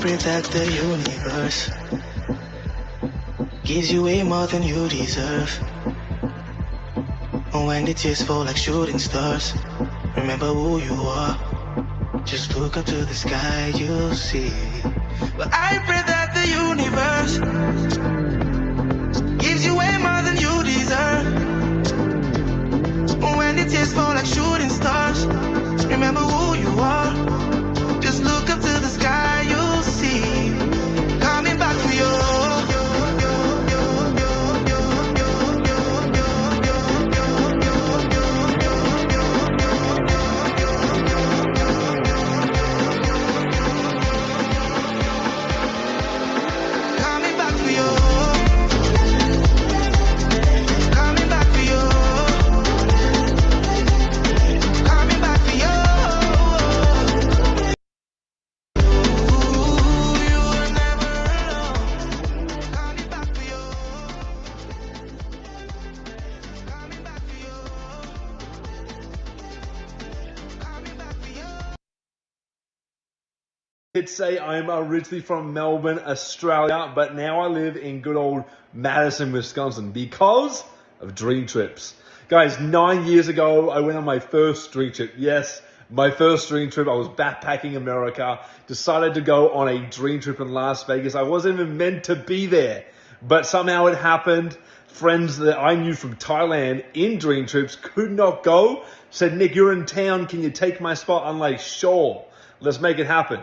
pray that the universe gives you way more than you deserve. And when the tears fall like shooting stars, remember who you are. Just look up to the sky, you'll see. But I pray that the universe gives you way more than you deserve. And when the tears fall like shooting stars, remember who you are. Just look up to the sky, you'll see. Coming back for you. I'd say I'm originally from Melbourne, Australia, but now I live in good old Madison, Wisconsin because of Dream Trips. Guys, 9 years ago, I went on my first Dream Trip. Yes, my first Dream Trip. I was backpacking America, decided to go on a Dream Trip in Las Vegas. I wasn't even meant to be there, but somehow it happened. Friends that I knew from Thailand in Dream Trips could not go. Said, Nick, you're in town. Can you take my spot? I'm like, sure, let's make it happen.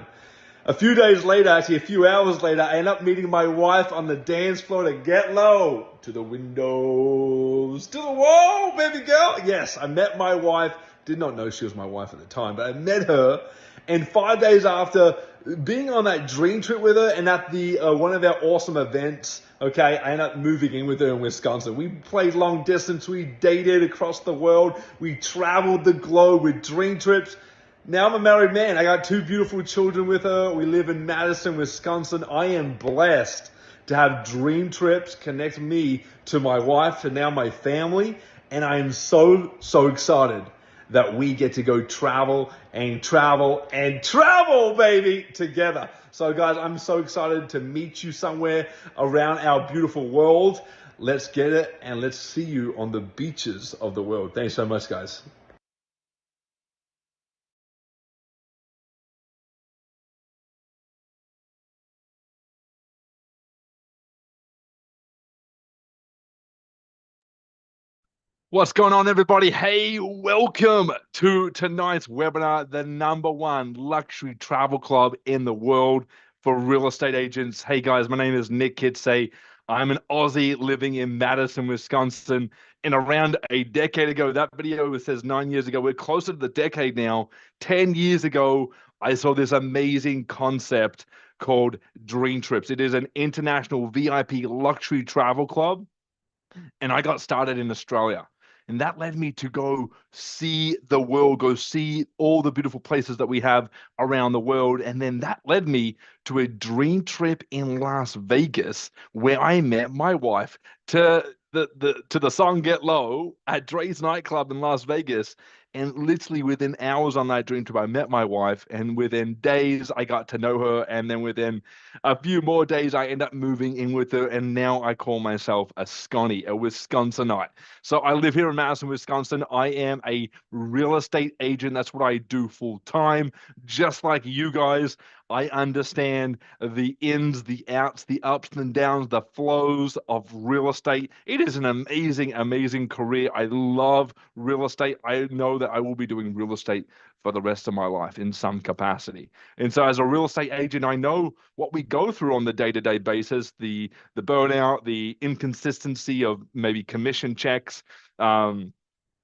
A few days later, actually a few hours later, I end up meeting my wife on the dance floor to Get Low. To the windows, to the wall, baby girl. Yes, I met my wife. Did not know she was my wife at the time, but I met her. And 5 days after being on that Dream Trip with her and at the one of our awesome events, okay, I ended up moving in with her in Wisconsin. We played long distance. We dated across the world. We traveled the globe with Dream Trips. Now I'm a married man. I got 2 beautiful children with her. We live in Madison, Wisconsin. I am blessed to have Dream Trips connect me to my wife and now my family. And I am so excited that we get to go travel, baby, together. So guys, I'm so excited to meet you somewhere around our beautiful world. Let's get it and let's see you on the beaches of the world. Thanks so much, guys. What's going on, everybody? Hey, welcome to tonight's webinar, the #1 luxury travel club in the world for real estate agents. Hey guys, my name is Nick Kitsay. I'm an Aussie living in Madison, Wisconsin. And around a decade ago, that video says 9 years ago, we're closer to the decade now. 10 years ago, I saw this amazing concept called Dream Trips. It is an international VIP luxury travel club. And I got started in Australia. And that led me to go see the world, go see all the beautiful places that we have around the world. And then that led me to a Dream Trip in Las Vegas, where I met my wife to the song Get Low at Dre's nightclub in Las Vegas. And literally within hours on that Dream Trip, I met my wife. And within days, I got to know her. And then within a few more days, I end up moving in with her. And now I call myself a Scotty, a Wisconsinite. So I live here in Madison, Wisconsin. I am a real estate agent. That's what I do full time. Just like you guys, I understand the ins, the outs, the ups and downs, the flows of real estate. It is an amazing, amazing career. I love real estate. I know that I will be doing real estate for the rest of my life in some capacity. And so as a real estate agent, I know what we go through on the day-to-day basis, the burnout, the inconsistency of maybe commission checks,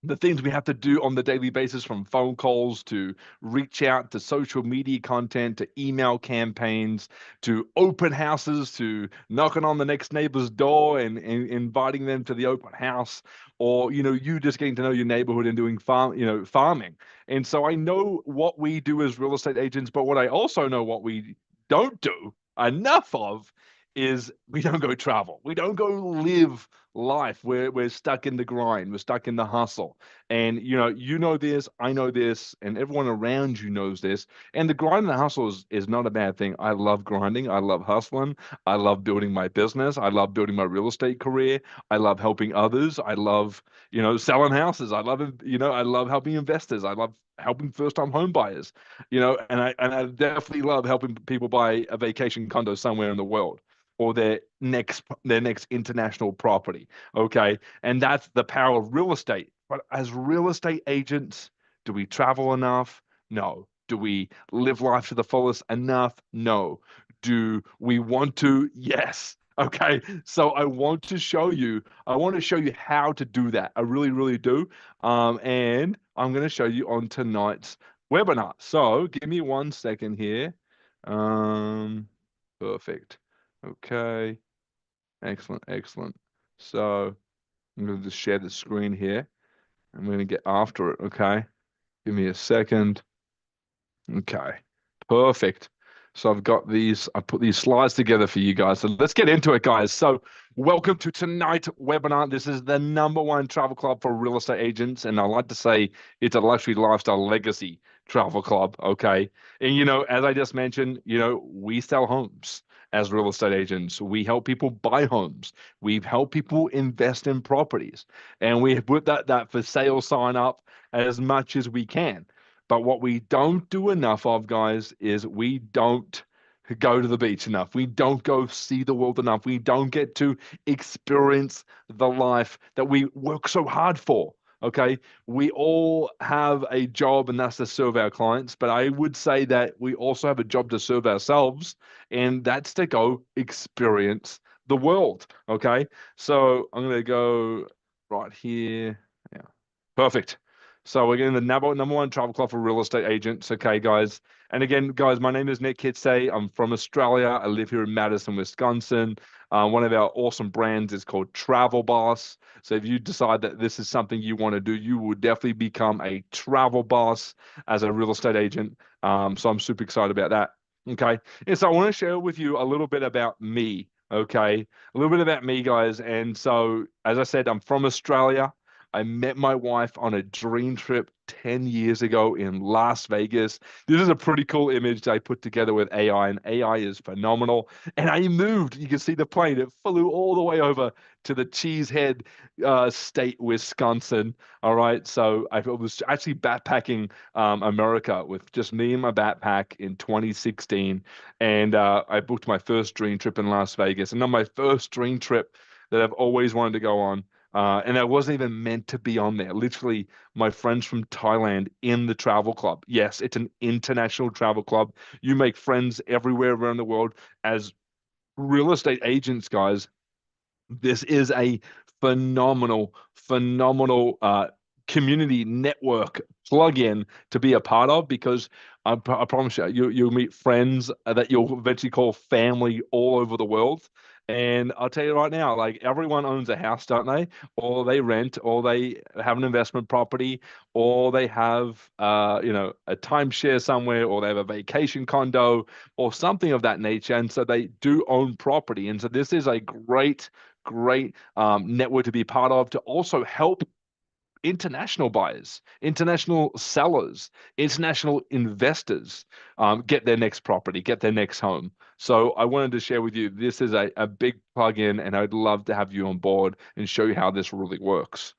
the things we have to do on the daily basis, from phone calls to reach out to social media content to email campaigns to open houses to knocking on the next neighbor's door and inviting them to the open house, or you just getting to know your neighborhood and doing farming. And so I know what we do as real estate agents, but what I also know what we don't do enough of is we don't go travel. We don't go live life. We're stuck in the grind. We're stuck in the hustle. And you know this, I know this, and everyone around you knows this. And the grind and the hustle is not a bad thing. I love grinding. I love hustling. I love building my business. I love building my real estate career. I love helping others. I love, selling houses. I love, I love helping investors. I love helping first-time home buyers, and I definitely love helping people buy a vacation condo somewhere in the world or their next international property. Okay. And that's the power of real estate. But as real estate agents, do we travel enough? No. Do we live life to the fullest enough? No. Do we want to? Yes. Okay. So I want to show you how to do that. I really, really do. And I'm going to show you on tonight's webinar. So give me 1 second here. Perfect. Okay. Excellent, excellent. So I'm going to just share the screen here. I'm going to get after it. Okay. Give me a second. Okay. Perfect. So I put these slides together for you guys. So let's get into it, guys. So welcome to tonight's webinar. This is the #1 travel club for real estate agents. And I like to say it's a luxury lifestyle legacy travel club. Okay. And, as I just mentioned, we sell homes as real estate agents. We help people buy homes. We've helped people invest in properties. And we put that for sale sign up as much as we can. But what we don't do enough of, guys, is we don't go to the beach enough. We don't go see the world enough. We don't get to experience the life that we work so hard for. Okay. We all have a job, and that's to serve our clients. But I would say that we also have a job to serve ourselves, and that's to go experience the world. Okay. So I'm going to go right here. Yeah. Perfect. So we're getting the number one travel club for real estate agents. Okay, guys. And again, guys, my name is Nick Kitsay. I'm from Australia. I live here in Madison, Wisconsin. One of our awesome brands is called Travel Boss. So if you decide that this is something you want to do, you will definitely become a travel boss as a real estate agent. So I'm super excited about that. Okay. And so I want to share with you a little bit about me. Okay. A little bit about me, guys. And so, as I said, I'm from Australia. I met my wife on a dream trip 10 years ago in Las Vegas. This is a pretty cool image I put together with AI, and AI is phenomenal. And I moved. You can see the plane. It flew all the way over to the Cheesehead state, Wisconsin. All right. So I was actually backpacking America with just me and my backpack in 2016. And I booked my first dream trip in Las Vegas. And on my first dream trip that I've always wanted to go on, and I wasn't even meant to be on there. Literally, my friends from Thailand in the travel club. Yes, it's an international travel club. You make friends everywhere around the world as real estate agents, guys. This is a phenomenal, phenomenal community network plug-in to be a part of, because I promise you'll meet friends that you'll eventually call family all over the world. And I'll tell you right now, like, everyone owns a house, don't they? Or they rent, or they have an investment property, or they have a timeshare somewhere, or they have a vacation condo or something of that nature. And so they do own property. And so this is a great network to be part of, to also help international buyers, international sellers, international investors get their next property, get their next home. So I wanted to share with you, this is a big plug-in, and I'd love to have you on board and show you how this really works.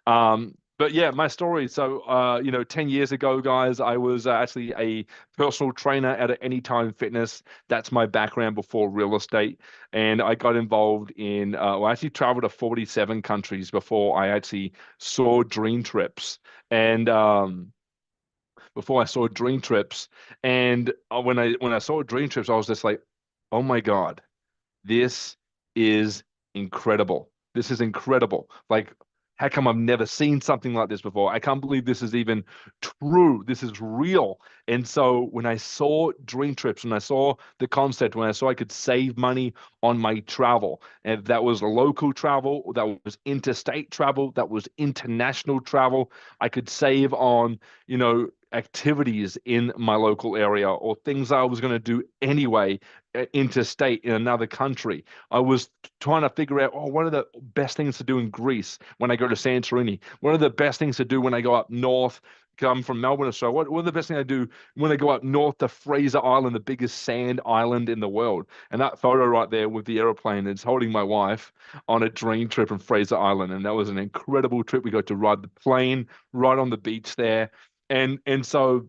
But yeah, my story. So, 10 years ago, guys, I was actually a personal trainer at Anytime Fitness. That's my background before real estate. And I got involved in, I actually traveled to 47 countries before I actually saw Dream Trips. And before I saw Dream Trips, and when I saw Dream Trips, I was just like, oh my God, this is incredible. This is incredible. Like, how come I've never seen something like this before? I can't believe this is even true. This is real. And so when I saw Dream Trips, when I saw the concept, when I saw I could save money on my travel, and that was local travel, that was interstate travel, that was international travel, I could save on, activities in my local area, or things I was going to do anyway interstate in another country. I was trying to figure out, oh, what are the best things to do in Greece when I go to Santorini? What are the best things to do when I go up north? Come from Melbourne or so. What are the best things I do when I go up north to Fraser Island, the biggest sand island in the world? And that photo right there with the aeroplane is holding my wife on a dream trip in Fraser Island. And that was an incredible trip. We got to ride the plane right on the beach there. And so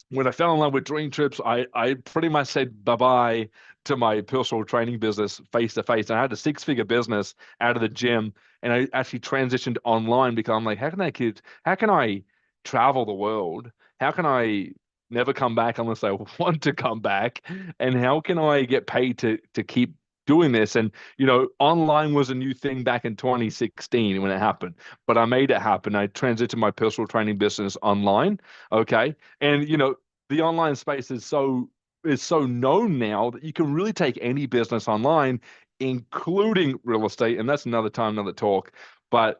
when I fell in love with Dream Trips, I pretty much said bye-bye to my personal training business face to face. I had a six-figure business out of the gym, and I actually transitioned online because I'm like, how can I travel the world? How can I never come back unless I want to come back? And how can I get paid to keep doing this? And online was a new thing back in 2016 when it happened, but I made it happen. I transitioned my personal training business online. Okay. And the online space is so known now that you can really take any business online, including real estate. And that's another time, another talk. But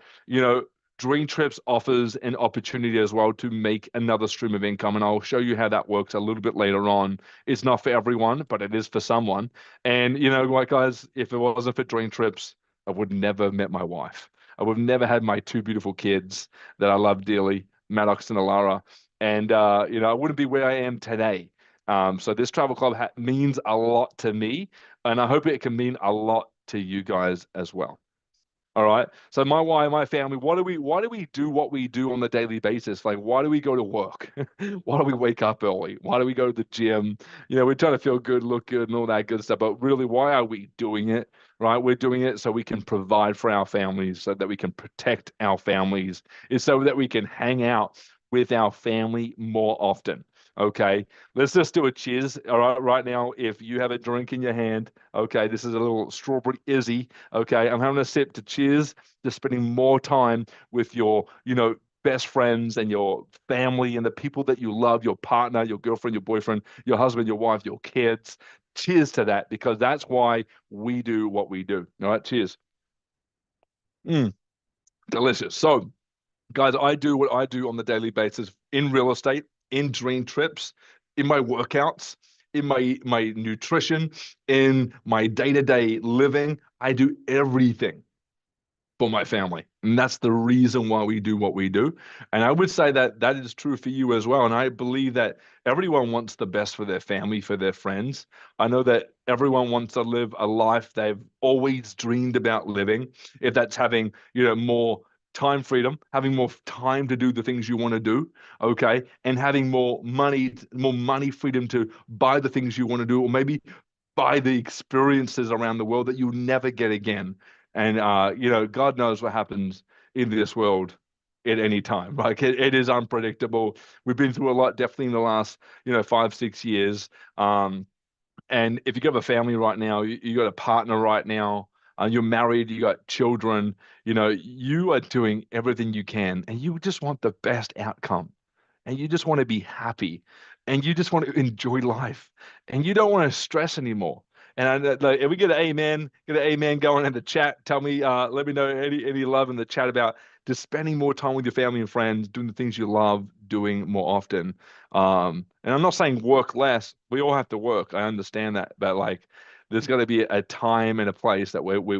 Dream Trips offers an opportunity as well to make another stream of income. And I'll show you how that works a little bit later on. It's not for everyone, but it is for someone. And what, guys, if it wasn't for Dream Trips, I would never have met my wife. I would have never had my two beautiful kids that I love dearly, Maddox and Alara. And I wouldn't be where I am today. So this travel club means a lot to me, and I hope it can mean a lot to you guys as well. All right. So my family, why do we do what we do on the daily basis? Like, why do we go to work? Why do we wake up early? Why do we go to the gym? We're trying to feel good, look good, and all that good stuff. But really, why are we doing it? Right? We're doing it so we can provide for our families, so that we can protect our families, is so that we can hang out with our family more often. Okay, let's just do a cheers. All right, right now, if you have a drink in your hand, okay, this is a little strawberry Izzy. Okay, I'm having a sip to cheers to spending more time with your, best friends and your family and the people that you love, your partner, your girlfriend, your boyfriend, your husband, your wife, your kids. Cheers to that, because that's why we do what we do. All right, cheers. Mm, delicious. So, guys, I do what I do on the daily basis in real estate, in Dream Trips, in my workouts, in my nutrition, in my day-to-day living. I do everything for my family. And that's the reason why we do what we do. And I would say that that is true for you as well. And I believe that everyone wants the best for their family, for their friends. I know that everyone wants to live a life they've always dreamed about living. If that's having, more time freedom, having more time to do the things you want to do, okay, and having more money freedom to buy the things you want to do, or maybe buy the experiences around the world that you'll never get again. And God knows what happens in this world at any time. Like it is unpredictable. We've been through a lot, definitely in the last 5-6 years. And if you have a family right now, you got a partner right now, you're married, you got children, you are doing everything you can, and you just want the best outcome, and you just want to be happy, and you just want to enjoy life, and you don't want to stress anymore. And like, if we get an amen going in the chat. Tell me, let me know any love in the chat about just spending more time with your family and friends, doing the things you love doing more often. And I'm not saying work less. We all have to work. I understand that, but like, there's got to be a time and a place that where we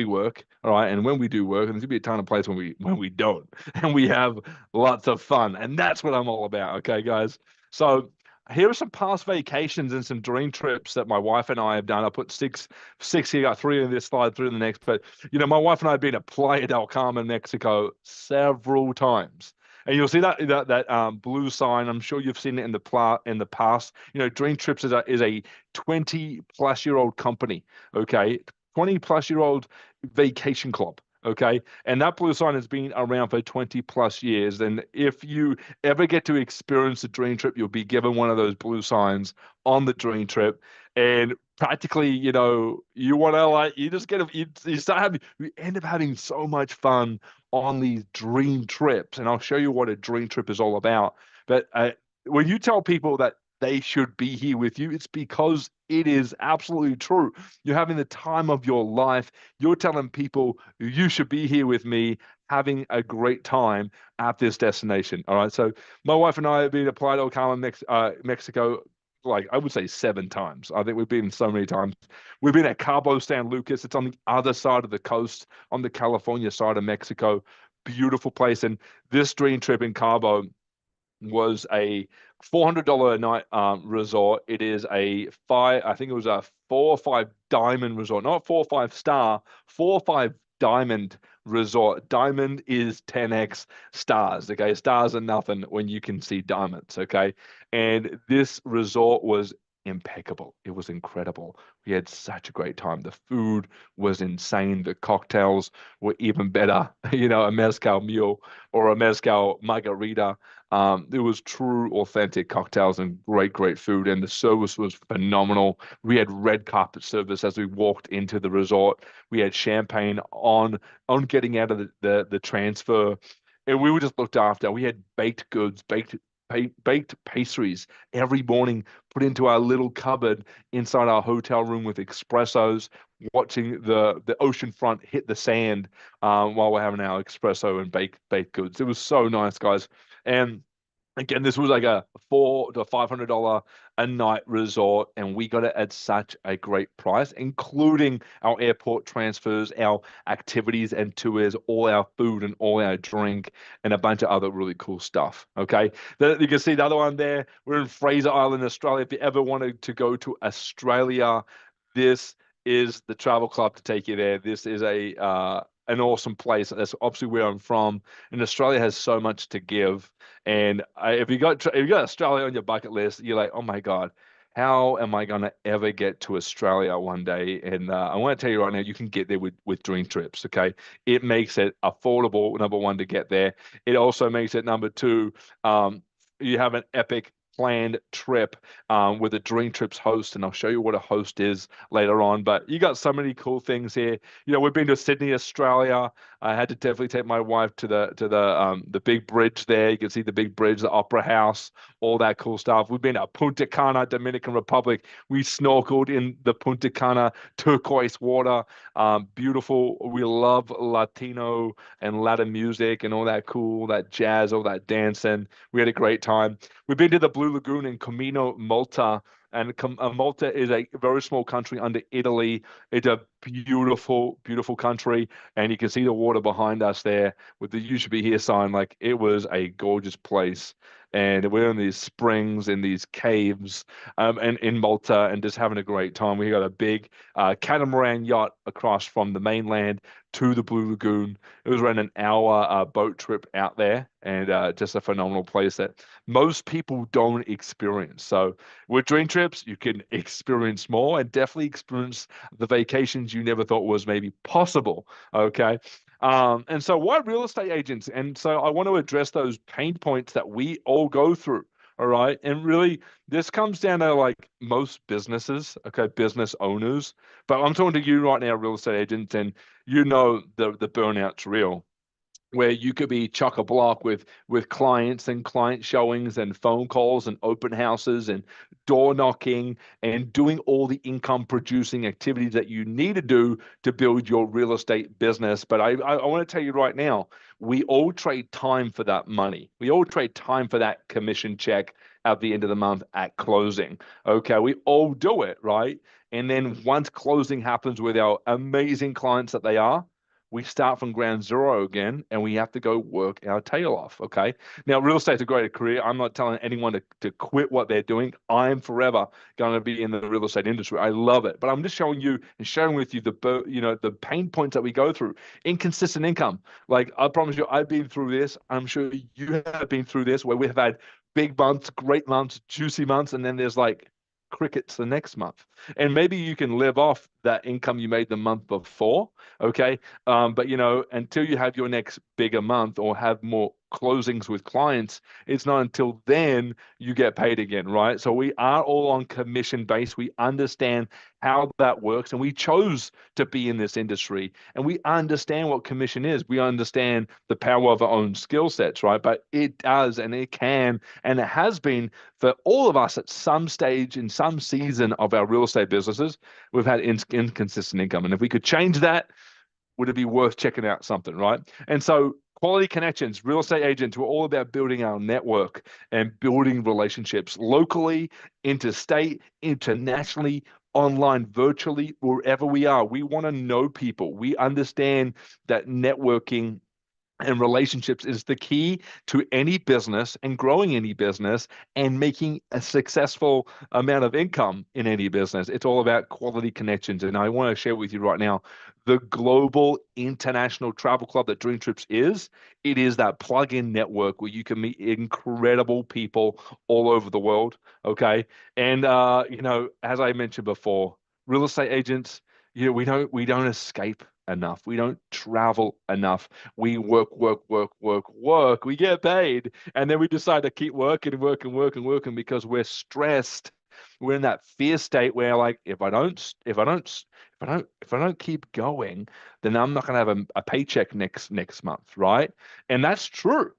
work, all right, and when we do work, and there's gonna be a time and place when we don't, and we have lots of fun, and that's what I'm all about. Okay, guys. So here are some past vacations and some dream trips that my wife and I have done. I put six here, got three in this slide, three in the next. But my wife and I have been to Playa del Carmen, Mexico, several times. And you'll see that blue sign. I'm sure you've seen it in the past. Dream Trips is a 20-plus-year-old company. Okay, 20-plus-year-old vacation club. Okay, and that blue sign has been around for 20 plus years. And if you ever get to experience a dream trip, you'll be given one of those blue signs on the dream trip. And practically, you want to, like, you just you end up having so much fun on these dream trips. And I'll show you what a dream trip is all about. But when you tell people that they should be here with you, it's because it is absolutely true. You're having the time of your life. You're telling people you should be here with me, having a great time at this destination. All right. So my wife and I have been to Playa del Carmen, Mexico, like I would say 7 times. I think we've been so many times. We've been at Cabo San Lucas. It's on the other side of the coast, on the California side of Mexico. Beautiful place. And this dream trip in Cabo was a $400 a night resort. It is a five, I think it was a 4 or 5 diamond resort, not 4 or 5 star, 4 or 5 diamond resort. Diamond is 10x stars. Okay, stars are nothing when you can see diamonds. Okay, and this resort was impeccable. It was incredible. We had such a great time. The food was insane. The cocktails were even better. You know, a mezcal mule or a mezcal margarita. It was true, authentic cocktails and great food, and the service was phenomenal. We had red carpet service as we walked into the resort. We had champagne on getting out of the transfer, and we were just looked after. We had baked goods, baked pastries every morning put into our little cupboard inside our hotel room with espressos, watching the ocean front hit the sand while we're having our espresso and baked goods. It was so nice, guys. And again, this was like a $400 to $500 a night resort, and we got it at such a great price, including our airport transfers, our activities and tours, all our food and all our drink, and a bunch of other really cool stuff. Okay, you can see the other one there. We're in Fraser Island, Australia. If you ever wanted to go to Australia, this is the travel club to take you there. This is an awesome place. That's obviously where I'm from, and Australia has so much to give. And if you got Australia on your bucket list, you're like, oh my God, how am I gonna ever get to Australia one day? And I want to tell you right now, you can get there with Dream Trips. Okay, it makes it affordable. Number one, to get there. It also makes it number two. You have an epic planned trip with a Dream Trips host, and I'll show you what a host is later on. But you got so many cool things here. You know, we've been to Sydney, Australia. I had to definitely take my wife to the big bridge there. You can see the big bridge, the Opera House, all that cool stuff. We've been to Punta Cana, Dominican Republic. We snorkeled in the Punta Cana turquoise water. Beautiful. We love Latino and Latin music and all that cool, that jazz, all that dancing. We had a great time. We've been to the Blue Lagoon in Comino, Malta, and Malta is a very small country under Italy. It's a beautiful country, and you can see the water behind us there with the "You should be here" sign. Like, it was a gorgeous place, and we're in these springs in these caves, and in Malta, and just having a great time. We got a big catamaran yacht across from the mainland to the Blue Lagoon. It was around an hour boat trip out there, and just a phenomenal place that most people don't experience. So with Dream Trips, you can experience more and definitely experience the vacations you never thought was maybe possible. Okay. And so why real estate agents? And so I want to address those pain points that we all go through. All right. And really, this comes down to like most businesses, okay, business owners. But I'm talking to you right now, real estate agents, and you know the burnout's real, where you could be chock-a-block with clients and client showings and phone calls and open houses and door knocking and doing all the income producing activities that you need to do to build your real estate business. But I want to tell you right now, we all trade time for that money. We all trade time for that commission check at the end of the month at closing. Okay, we all do it, right? And then once closing happens with our amazing clients that they are, we start from ground zero again, and we have to go work our tail off. Okay. Now, real estate's a great career. I'm not telling anyone to quit what they're doing. I'm forever going to be in the real estate industry. I love it, but I'm just showing you and sharing with you the pain points that we go through. Inconsistent income. Like, I promise you, I've been through this. I'm sure you have been through this, where we have had big months, great months, juicy months, and then there's like crickets the next month. And maybe you can live off that income you made the month before. Okay. But until you have your next bigger month or have more closings with clients, it's not until then you get paid again, right? So we are all on commission base. We understand how that works, and we chose to be in this industry, and we understand what commission is. We understand the power of our own skill sets, right? But it does, and it can, and it has been for all of us at some stage in some season of our real estate businesses. We've had inconsistent income, and if we could change that, would it be worth checking out something, right? And so quality connections, real estate agents, we're all about building our network and building relationships locally, interstate, internationally, online, virtually, wherever we are. We want to know people. We understand that networking and relationships is the key to any business and growing any business and making a successful amount of income in any business. It's all about quality connections. And I want to share with you right now the global international travel club that Dream Trips is. It is that plug-in network where you can meet incredible people all over the world. Okay. And as I mentioned before, real estate agents, we don't escape enough. We don't travel enough. We work, work, work, work, work. We get paid, and then we decide to keep working, working, working, working because we're stressed. We're in that fear state where, like, if I don't keep going, then I'm not gonna have a paycheck next month, right? And that's true.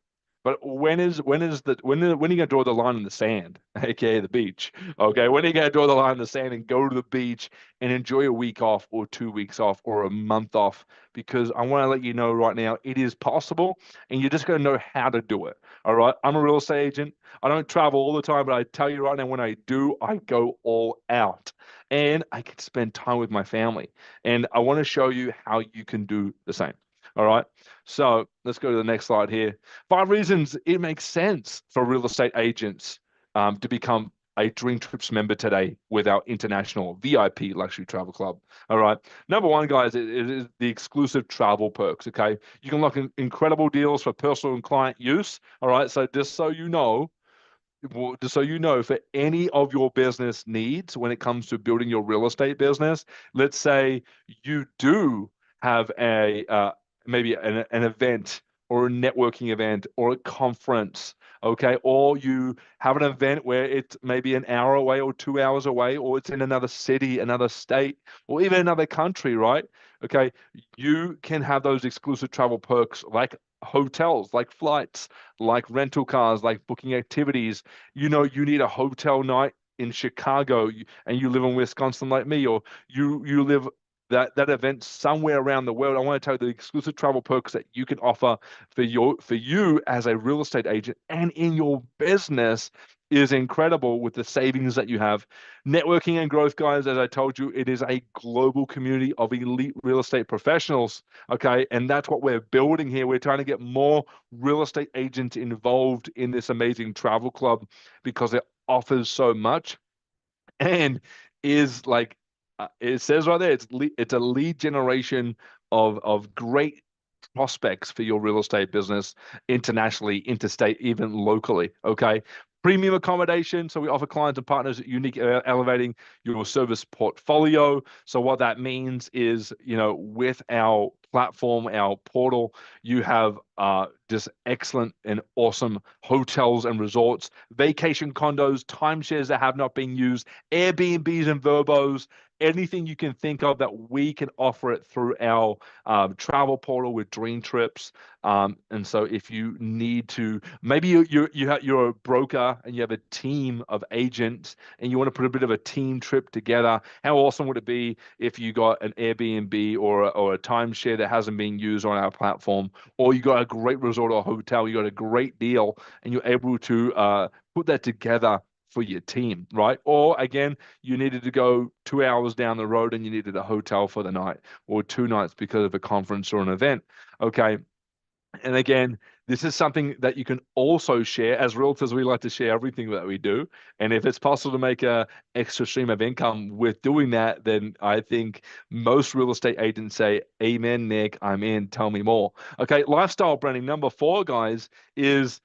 But when are you gonna draw the line in the sand, aka the beach? Okay, when are you gonna draw the line in the sand and go to the beach and enjoy a week off or 2 weeks off or a month off? Because I want to let you know right now, it is possible, and you're just gonna know how to do it. All right, I'm a real estate agent. I don't travel all the time, but I tell you right now, when I do, I go all out, and I can spend time with my family. And I want to show you how you can do the same. All right. So let's go to the next slide here. 5 reasons it makes sense for real estate agents to become a Dream Trips member today with our international VIP luxury travel club. All right. Number one, guys, it is the exclusive travel perks. Okay. You can lock in incredible deals for personal and client use. All right. So just so you know, for any of your business needs when it comes to building your real estate business, let's say you do have maybe an event or a networking event or a conference, okay? Or you have an event where it's maybe an hour away or 2 hours away, or it's in another city, another state, or even another country, right? Okay, you can have those exclusive travel perks like hotels, like flights, like rental cars, like booking activities. You need a hotel night in Chicago and you live in Wisconsin like me, or you live that event somewhere around the world. I want to tell you the exclusive travel perks that you can offer for you as a real estate agent and in your business is incredible with the savings that you have. Networking and growth, guys, as I told you, it is a global community of elite real estate professionals. Okay. And that's what we're building here. We're trying to get more real estate agents involved in this amazing travel club because it offers so much and is like it says right there, it's a lead generation of great prospects for your real estate business internationally, interstate, even locally. Okay. Premium accommodation. So we offer clients and partners unique elevating your service portfolio. So what that means is, with our platform, our portal, you have just excellent and awesome hotels and resorts, vacation condos, timeshares that have not been used, Airbnbs and Verbos, anything you can think of that we can offer it through our travel portal with Dream Trips. And so if you need to, maybe you're a broker and you have a team of agents and you want to put a bit of a team trip together. How awesome would it be if you got an Airbnb or a timeshare that hasn't been used on our platform, or you got a great resort or hotel, you got a great deal, and you're able to put that together for your team, right? Or again, you needed to go 2 hours down the road and you needed a hotel for the night or 2 nights because of a conference or an event. Okay. And again, this is something that you can also share. As realtors, we like to share everything that we do. And if it's possible to make a extra stream of income with doing that, then I think most real estate agents say, amen, Nick, I'm in, tell me more. Okay, lifestyle branding. Number 4, guys, is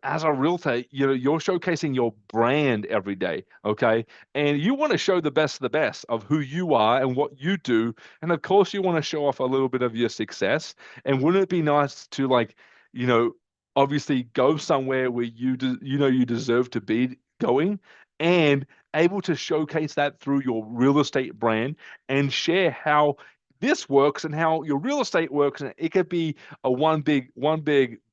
as a realtor, you're showcasing your brand every day, okay? And you want to show the best of the best of who you are and what you do. And of course, you want to show off a little bit of your success. And wouldn't it be nice to you know, obviously go somewhere where you deserve to be going and able to showcase that through your real estate brand and share how this works and how your real estate works. And it could be a one big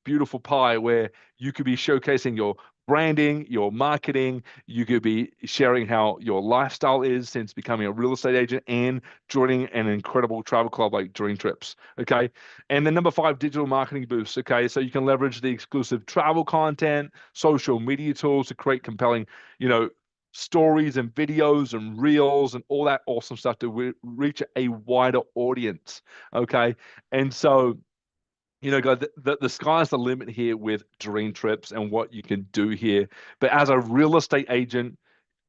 beautiful pie where you could be showcasing your branding, your marketing. You could be sharing how your lifestyle is since becoming a real estate agent and joining an incredible travel club like Dream Trips. Okay. And then number five, digital marketing boosts. Okay. So you can leverage the exclusive travel content, social media tools to create compelling, you know, stories and videos and reels and all that awesome stuff to reach a wider audience. Okay. And so, you know, guys, the sky's the limit here with Dream Trips and what you can do here. But as a real estate agent,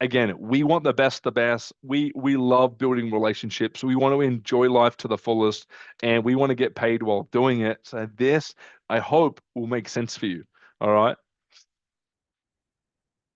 again, we want the best, the best. We love building relationships. We want to enjoy life to the fullest, and we want to get paid while doing it. So this, I hope, will make sense for you. All right.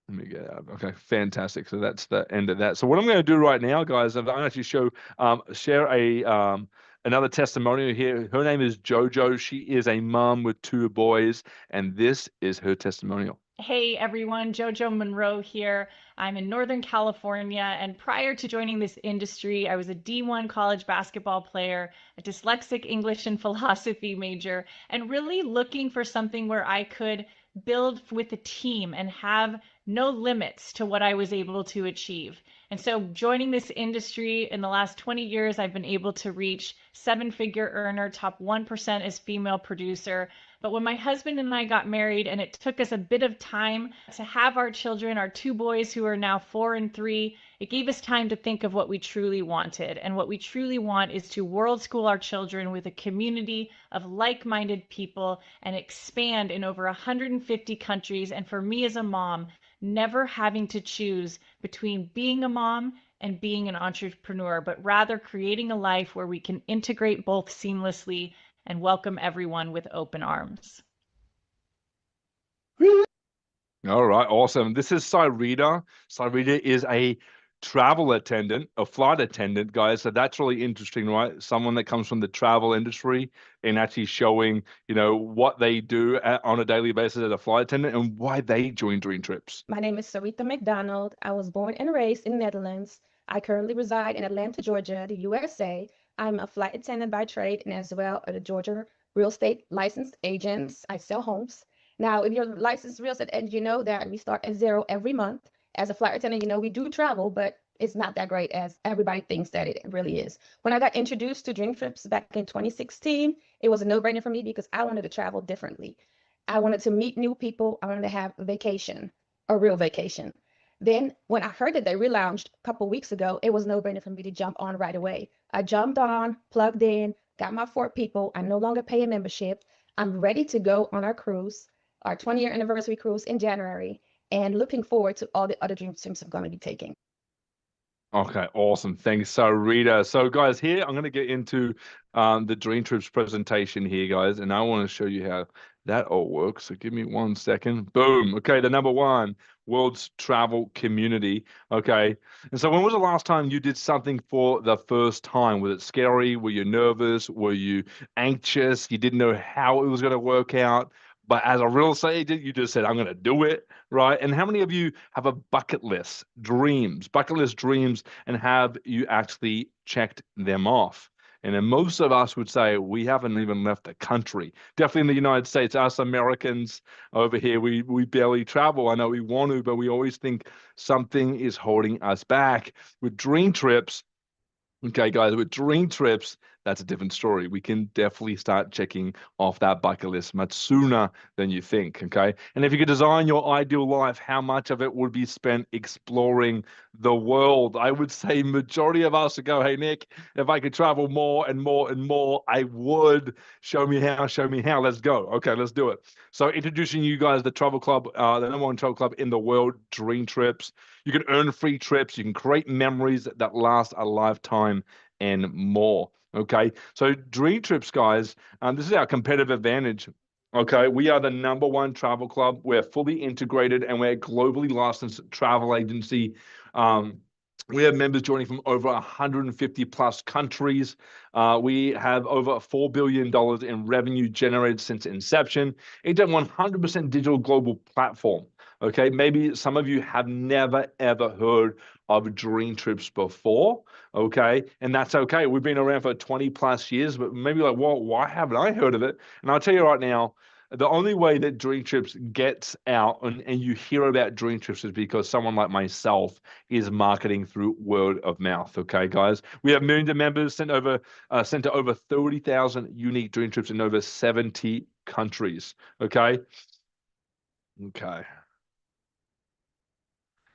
Let me get out. Okay, fantastic. So that's the end of that. So what I'm going to do right now, guys, I'm going to actually share a another testimonial here. Her name is Jojo. She is a mom with two boys, and this is her testimonial. Hey everyone, Jojo Monroe here. I'm in Northern California, and prior to joining this industry, I was a D1 college basketball player, a dyslexic English and philosophy major, and really looking for something where I could build with a team and have no limits to what I was able to achieve. And so joining this industry in the last 20 years, I've been able to reach seven-figure earner, top 1% as female producer. But when my husband and I got married, and it took us a bit of time to have our children, our two boys who are now 4 and 3, it gave us time to think of what we truly wanted. And what we truly want is to world school our children with a community of like-minded people and expand in over 150 countries. And for me as a mom, never having to choose between being a mom and being an entrepreneur, but rather creating a life where we can integrate both seamlessly and welcome everyone with open arms. All right, awesome. This is Cyrita. Cyrita is a travel attendant, a flight attendant, guys. So that's really interesting, right? Someone that comes from the travel industry and actually showing, you know, what they do on a daily basis as a flight attendant and why they join Dream Trips. My name is Sarita McDonald. I was born and raised in the Netherlands. I currently reside in Atlanta, Georgia, the USA. I'm a flight attendant by trade and as well a Georgia real estate licensed agent. I sell homes. Now, if you're a licensed real estate agent, you know that we start at zero every month. As a flight attendant, you know, we do travel, but it's not that great as everybody thinks that it really is. When I got introduced to Dream Trips back in 2016, it was a no-brainer for me because I wanted to travel differently. I wanted to meet new people. I wanted to have a vacation, a real vacation. Then when I heard that they relaunched a couple weeks ago, it was no-brainer for me to jump on right away. I jumped on, plugged in, got my 4 people. I no longer pay a membership. I'm ready to go on our cruise, our 20-year anniversary cruise in January, and looking forward to all the other Dream Trips I'm going to be taking. Okay, awesome. Thanks, Sarita. So, guys, here I'm going to get into the Dream Trips presentation here, guys, and I want to show you how that all works. So give me 1 second. Boom. Okay, the number one, world's travel community. Okay. And so when was the last time you did something for the first time? Was it scary? Were you nervous? Were you anxious? You didn't know how it was going to work out? But as a real estate agent, you just said, I'm going to do it, right? And how many of you have a bucket list dreams, and have you actually checked them off? And then most of us would say we haven't even left the country. Definitely in the United States, us Americans over here, we barely travel. I know we want to, but we always think something is holding us back. With Dream Trips, okay, guys, with Dream Trips, that's a different story. We can definitely start checking off that bucket list much sooner than you think, okay? And if you could design your ideal life, how much of it would be spent exploring the world? I would say majority of us would go, hey, Nick, if I could travel more and more and more, I would. Show me how, let's go. Okay, let's do it. So introducing you guys the travel club, the number one travel club in the world, Dream Trips. You can earn free trips. You can create memories that last a lifetime and more. Okay, so Dream Trips, guys, this is our competitive advantage. Okay, we are the number one travel club. We're fully integrated and we're a globally licensed travel agency. We have members joining from over 150 plus countries. We have over $4 billion in revenue generated since inception. It's a 100% digital global platform. Okay, maybe some of you have never, ever heard of Dream Trips before. Okay, and that's okay. We've been around for 20 plus years, but maybe like, well, why haven't I heard of it? And I'll tell you right now, the only way that Dream Trips gets out and you hear about Dream Trips is because someone like myself is marketing through word of mouth. Okay, guys, we have millions of members sent to over 30,000 unique Dream Trips in over 70 countries. Okay. Okay.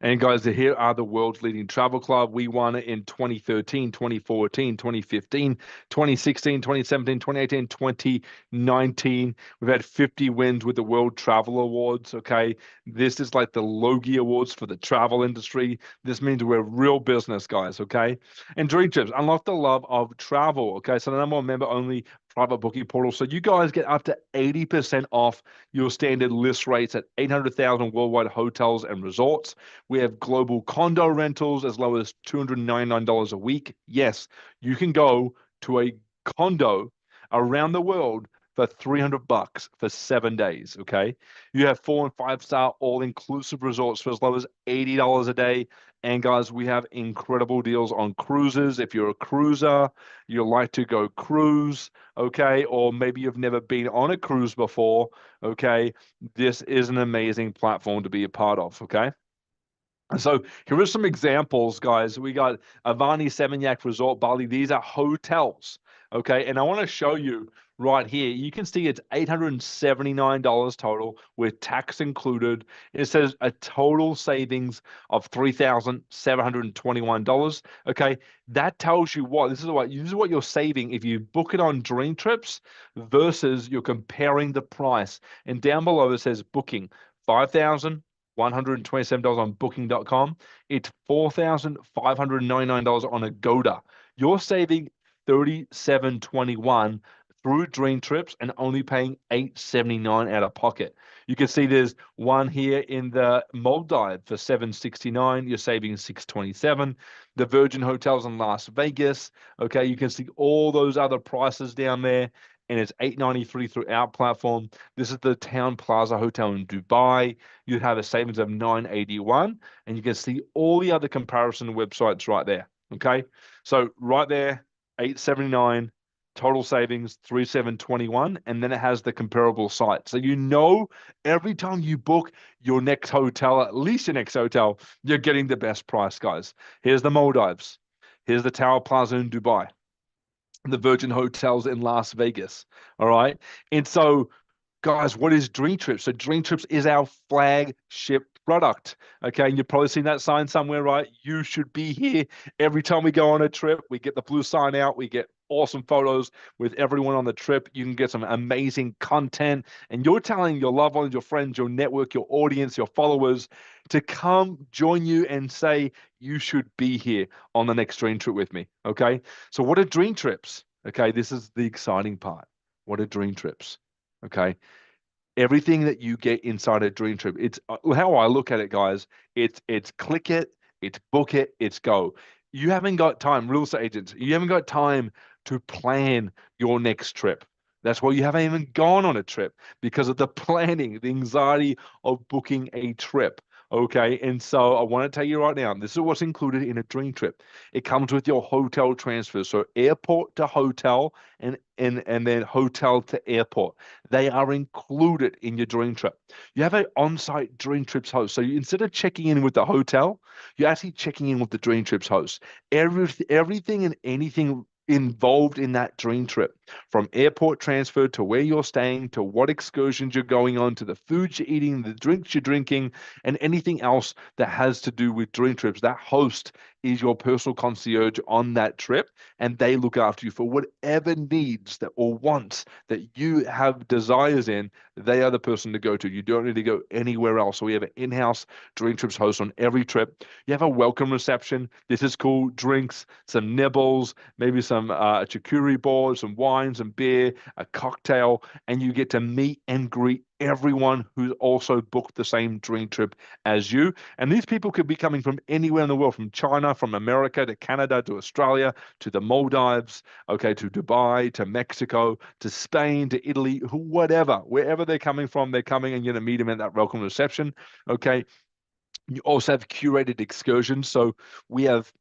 And guys, here are the world's leading travel club. We won it in 2013, 2014, 2015, 2016, 2017, 2018, 2019. We've had 50 wins with the World Travel Awards, okay? This is like the Logie Awards for the travel industry. This means we're real business, guys, okay? And Dream Trips, unlock the love of travel, okay? So the number one member-only private booking portal. So you guys get up to 80% off your standard list rates at 800,000 worldwide hotels and resorts. We have global condo rentals as low as $299 a week. Yes, you can go to a condo around the world for $300 for 7 days. Okay. You have 4 and 5-star all-inclusive resorts for as low as $80 a day. And guys, we have incredible deals on cruises. If you're a cruiser, you like to go cruise, okay, or maybe you've never been on a cruise before, okay, this is an amazing platform to be a part of, okay? So here are some examples, guys. We got Avani Seminyak Resort Bali. These are hotels, okay? And I want to show you right here. You can see it's $879 total with tax included. It says a total savings of $3,721. Okay, that tells you what this is what you're saving if you book it on Dream Trips versus you're comparing the price. And down below it says booking $5,127 on booking.com. It's $4,599 on Agoda. You're saving $3,721 through Dream Trips and only paying $879 out of pocket. You can see there's one here in the Maldives for $769. You're saving $627. The Virgin Hotels in Las Vegas. Okay, you can see all those other prices down there. And it's $893 through our platform. This is the Town Plaza Hotel in Dubai. You have a savings of $981, and you can see all the other comparison websites right there. Okay, so right there, $879, total savings $3,721, and then it has the comparable site. So you know every time you book your next hotel, at least your next hotel, you're getting the best price, guys. Here's the Maldives. Here's the Tower Plaza in Dubai. The Virgin Hotels in Las Vegas. All right. And so, guys, what is Dream Trips? So Dream Trips is our flagship product. Okay. And you've probably seen that sign somewhere, right? You should be here. Every time we go on a trip, we get the blue sign out. We get awesome photos with everyone on the trip. You can get some amazing content, and you're telling your loved ones, your friends, your network, your audience, your followers to come join you and say, you should be here on the next Dream Trip with me. Okay. So what are Dream Trips? Okay. This is the exciting part. What are Dream Trips? Okay. Everything that you get inside a Dream Trip, it's how I look at it, guys. It's click it, it's book it, it's go. You haven't got time, real estate agents, you haven't got time to plan your next trip. That's why you haven't even gone on a trip, because of the planning, the anxiety of booking a trip. Okay, and so I want to tell you right now, this is what's included in a Dream Trip. It comes with your hotel transfer, so airport to hotel and then hotel to airport. They are included in your Dream Trip. You have an on-site Dream Trips host, so instead of checking in with the hotel, you're actually checking in with the Dream Trips host. Everything and anything involved in that Dream Trip, from airport transfer to where you're staying, to what excursions you're going on, to the food you're eating, the drinks you're drinking, and anything else that has to do with Dream Trips. That host is your personal concierge on that trip, and they look after you for whatever needs that or wants that you have desires in. They are the person to go to. You don't need to go anywhere else. So we have an in-house Dream Trips host on every trip. You have a welcome reception. This is cool. Drinks, some nibbles, maybe some charcuterie boards, some wine, some beer, a cocktail, and you get to meet and greet everyone who's also booked the same Dream Trip as you. And these people could be coming from anywhere in the world, from China, from America to Canada to Australia to the Maldives, okay, to Dubai, to Mexico, to Spain, to Italy, whatever, wherever they're coming from, they're coming, and you're going to meet them at that welcome reception. Okay. You also have curated excursions. So we have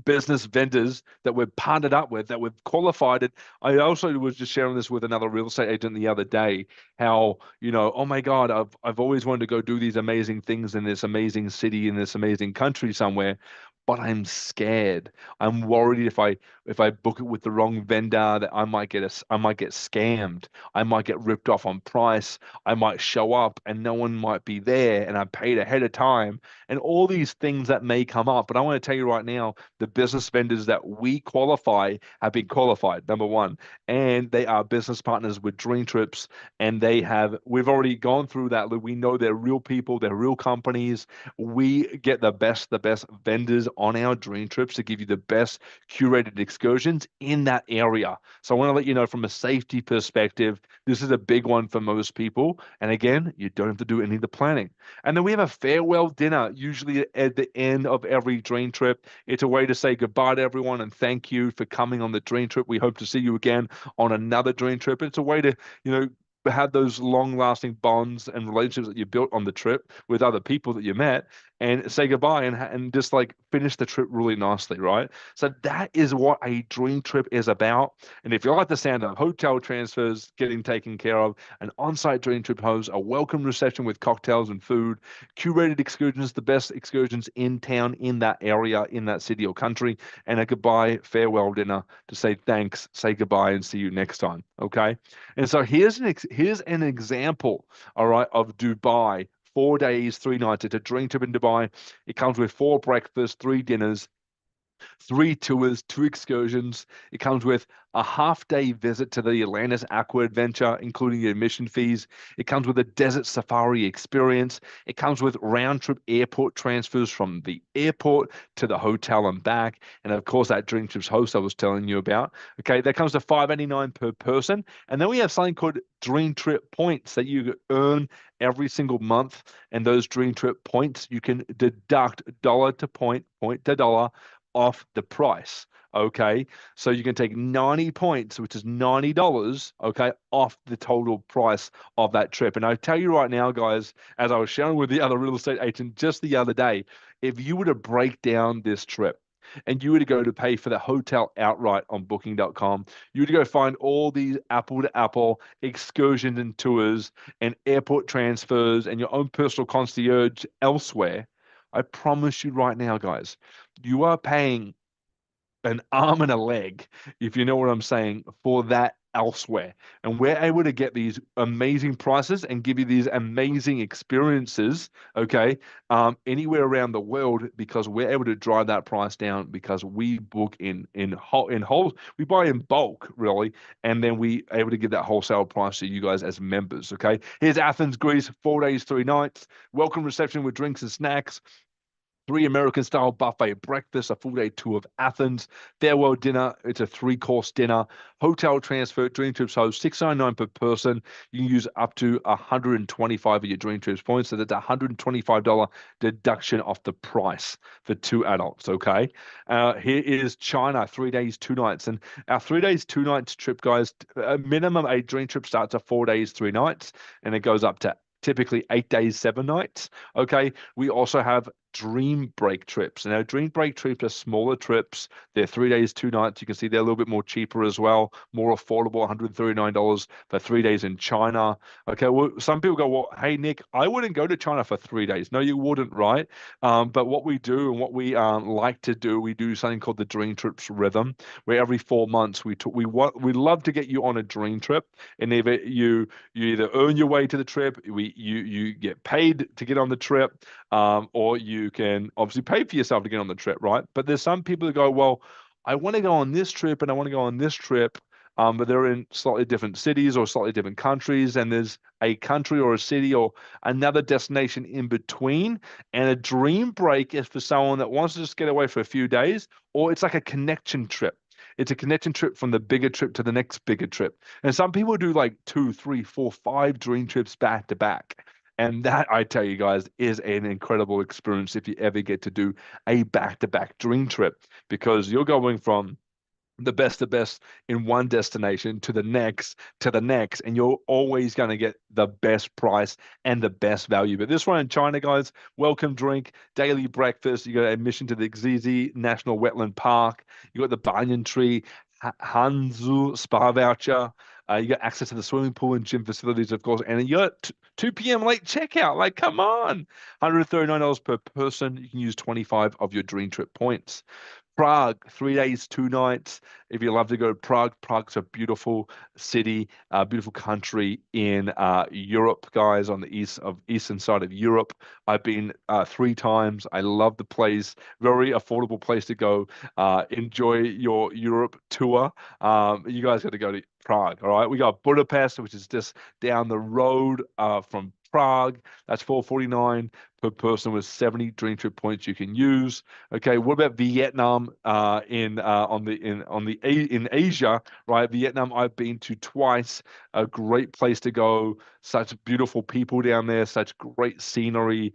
business vendors that we've partnered up with, that we've qualified it. I also was just sharing this with another real estate agent the other day, how, oh my God, I've always wanted to go do these amazing things in this amazing city, in this amazing country somewhere, but I'm scared. I'm worried if I book it with the wrong vendor that I might get scammed. I might get ripped off on price. I might show up and no one might be there and I paid ahead of time, and all these things that may come up. But I want to tell you right now, the business vendors that we qualify have been qualified, number one, and they are business partners with Dream Trips, and we've already gone through that. We know they're real people, they're real companies. We get the best vendors on our Dream Trips to give you the best curated excursions in that area. So I want to let you know, from a safety perspective, this is a big one for most people. And again, you don't have to do any of the planning. And then we have a farewell dinner, usually at the end of every Dream Trip. It's a way to say goodbye to everyone and thank you for coming on the Dream Trip. We hope to see you again on another Dream Trip. It's a way to, have those long-lasting bonds and relationships that you built on the trip with other people that you met, and say goodbye and just like finish the trip really nicely, right? So that is what a Dream Trip is about. And if you like the sound of hotel transfers getting taken care of, an on-site Dream Trip host, a welcome reception with cocktails and food, curated excursions, the best excursions in town, in that area, in that city or country, and a goodbye farewell dinner to say thanks, say goodbye, and see you next time. Okay. And so here's an example, all right, of Dubai. 4 days, 3 nights. It's a Dream Trip in Dubai. It comes with 4 breakfasts, 3 dinners, 3 tours, 2 excursions. It comes with a half-day visit to the Atlantis Aqua Adventure, including the admission fees. It comes with a desert safari experience. It comes with round-trip airport transfers from the airport to the hotel and back. And of course, that Dream Trips host I was telling you about. Okay, that comes to $589 per person. And then we have something called Dream Trip points that you earn every single month. And those Dream Trip points, you can deduct dollar to point to dollar off the price. Okay, so you can take 90 points, which is $90, okay, off the total price of that trip. And I tell you right now, guys, as I was sharing with the other real estate agent just the other day, if you were to break down this trip and you were to go to pay for the hotel outright on booking.com, you would go find all these Apple to Apple excursions and tours and airport transfers and your own personal concierge elsewhere. I promise you right now, guys, you are paying an arm and a leg, if you know what I'm saying, for that elsewhere. And we're able to get these amazing prices and give you these amazing experiences, okay, anywhere around the world, because we're able to drive that price down because we book in whole, we buy in bulk, really, and then we able to give that wholesale price to you guys as members, okay? Here's Athens, Greece, 4 days, 3 nights, welcome reception with drinks and snacks, 3 American-style buffet breakfast, a full-day tour of Athens, farewell dinner. It's a 3-course dinner. Hotel transfer, Dream Trips host, $699 per person. You can use up to 125 of your Dream Trips points, so that's a $125 deduction off the price for 2 adults, okay? Here is China, 3 days, 2 nights. And our 3 days, 2 nights trip, guys, a minimum a Dream Trip starts at 4 days, 3 nights, and it goes up to typically 8 days, 7 nights. Okay. We also have Dream Break trips. Now, Dream Break trips are smaller trips. They're 3 days, 2 nights. You can see they're a little bit more cheaper as well, more affordable, $139 for 3 days in China. Okay. Well, some people go, well, hey, Nick, I wouldn't go to China for 3 days. No, you wouldn't, right? But what we do and what we like to do, we do something called the Dream Trips Rhythm, where every 4 months we love to get you on a dream trip, and if you either earn your way to the trip, you get paid to get on the trip, or you can obviously pay for yourself to get on the trip, right? But there's some people that go, well, I want to go on this trip and I want to go on this trip, but they're in slightly different cities or slightly different countries, and there's a country or a city or another destination in between. And a dream break is for someone that wants to just get away for a few days, or it's like a connection trip. It's a connection trip from the bigger trip to the next bigger trip. And some people do like 2, 3, 4, 5 dream trips back to back. And that, I tell you guys, is an incredible experience if you ever get to do a back-to-back dream trip, because you're going from the best in one destination to the next, and you're always going to get the best price and the best value. But this one in China, guys, welcome drink, daily breakfast. You got admission to the Xizi National Wetland Park. You got the banyan tree, Hanzu spa voucher. You got access to the swimming pool and gym facilities, of course, and you got 2 p.m. late checkout. Like, come on, $139 per person. You can use 25 of your Dream Trip points. Prague, 3 days, 2 nights. If you love to go to Prague, Prague's a beautiful city, beautiful country in Europe, guys, on the eastern side of Europe. I've been 3 times. I love the place. Very affordable place to go. Enjoy your Europe tour. You guys got to go to Prague, all right? We got Budapest, which is just down the road from Prague. That's $449 per person with 70 Dream Trip points you can use. Okay, what about Vietnam in Asia, right? Vietnam I've been to twice. A great place to go. Such beautiful people down there, such great scenery.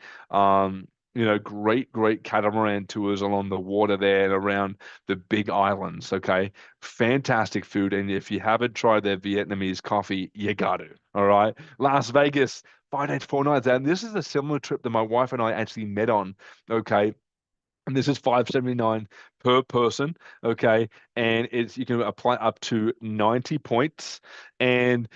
Great catamaran tours along the water there and around the big islands. Okay, fantastic food. And if you haven't tried their Vietnamese coffee, you got to. All right, Las Vegas, 5 days, 4 nights. And this is a similar trip that my wife and I actually met on. Okay. And this is $579 per person, okay? And you can apply up to 90 points. And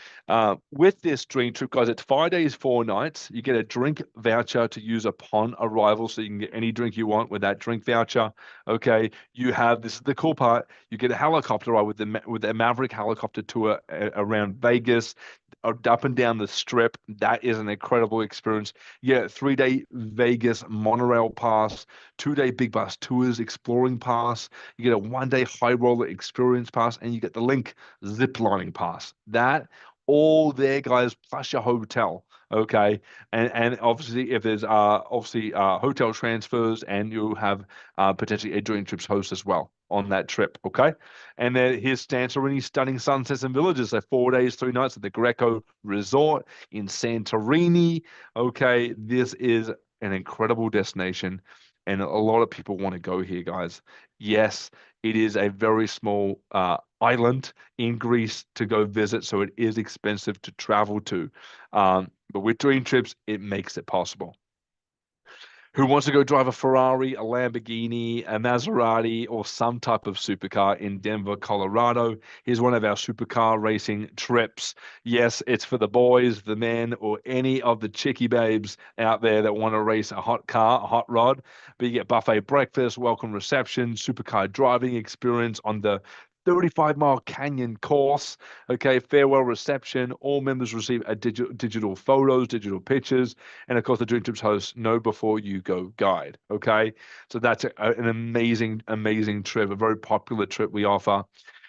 with this Dream Trip, guys, it's 5 days, 4 nights. You get a drink voucher to use upon arrival, so you can get any drink you want with that drink voucher, okay? This is the cool part, you get a helicopter ride with the Maverick helicopter tour around Vegas, up and down the Strip. That is an incredible experience. You get a 3-day Vegas monorail pass, 2-day Big Bus Tours exploring pass. You get a 1-day high roller experience pass, and you get the Link zip lining pass. That all there, guys, plus your hotel. Okay, and obviously if there's hotel transfers, and you have potentially a Dream Trips host as well on that trip. Okay, and then here's Santorini, stunning sunsets and villages. So 4 days, 3 nights at the Greco Resort in Santorini. Okay, this is an incredible destination, and a lot of people want to go here, guys. Yes, it is a very small island in Greece to go visit, so it is expensive to travel to. But with Dream Trips, it makes it possible. Who wants to go drive a Ferrari, a Lamborghini, a Maserati, or some type of supercar in Denver, Colorado? Here's one of our supercar racing trips. Yes, it's for the boys, the men, or any of the chickie babes out there that want to race a hot car, a hot rod. But you get buffet breakfast, welcome reception, supercar driving experience on the 35-mile canyon course. Okay, farewell reception. All members receive a digital photos, digital pictures, and of course the Dream Trips host know before you go guide. Okay, so that's an amazing trip, a very popular trip we offer.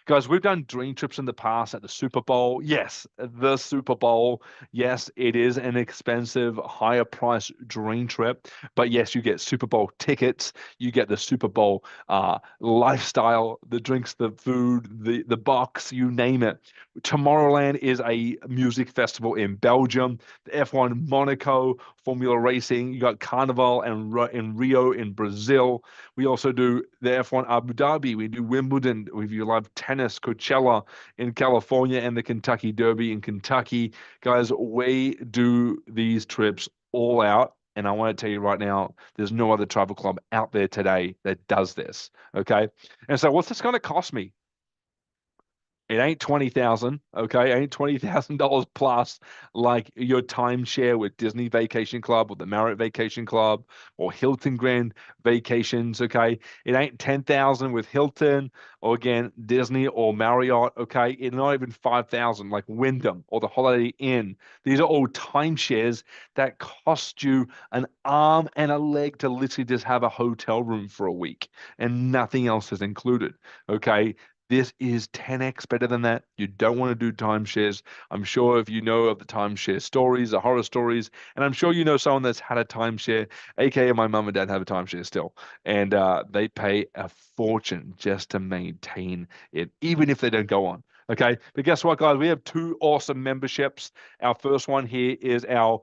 Guys, we've done Dream Trips in the past at the Super Bowl. Yes, the Super Bowl. Yes, it is an expensive, higher price Dream Trip. But yes, you get Super Bowl tickets. You get the Super Bowl lifestyle, the drinks, the food, the box, you name it. Tomorrowland is a music festival in Belgium. The F1 Monaco, Formula Racing. You got Carnival in Rio in Brazil. We also do the F1 Abu Dhabi. We do Wimbledon. If you love tennis, Coachella in California, and the Kentucky Derby in Kentucky. Guys, we do these trips all out. And I want to tell you right now, there's no other travel club out there today that does this. Okay. And so what's this going to cost me? It ain't $20,000, okay? It ain't $20,000 plus like your timeshare with Disney Vacation Club or the Marriott Vacation Club or Hilton Grand Vacations, okay? It ain't $10,000 with Hilton or again Disney or Marriott, okay? It's not even $5,000 like Wyndham or the Holiday Inn. These are all timeshares that cost you an arm and a leg to literally just have a hotel room for a week, and nothing else is included, okay? This is 10x better than that. You don't want to do timeshares. I'm sure if you know of the timeshare stories, the horror stories, and I'm sure you know someone that's had a timeshare, aka my mum and dad have a timeshare still, and they pay a fortune just to maintain it, even if they don't go on. Okay, but guess what, guys? We have two awesome memberships. Our first one here is our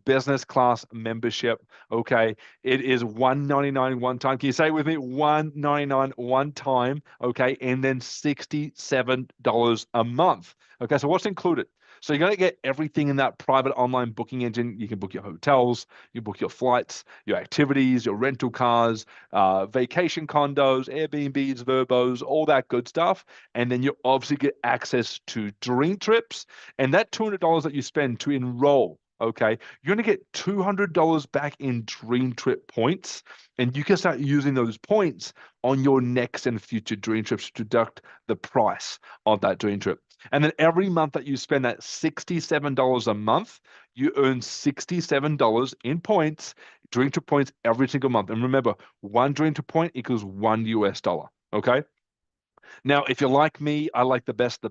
business class membership. Okay, it is $199 one time. Can you say it with me? $199 one time. Okay, and then $67 a month. Okay, so what's included? So you're going to get everything in that private online booking engine. You can book your hotels, you book your flights, your activities, your rental cars, vacation condos, Airbnbs, Verbos, all that good stuff. And then you obviously get access to dream trips. And that $200 that you spend to enroll, okay, you're going to get $200 back in dream trip points. And you can start using those points on your next and future dream trips to deduct the price of that dream trip. And then every month that you spend that $67 a month, you earn $67 in points, dream trip points every single month. And remember, one dream trip point equals $1 US. Okay. Now, if you're like me, I like the best.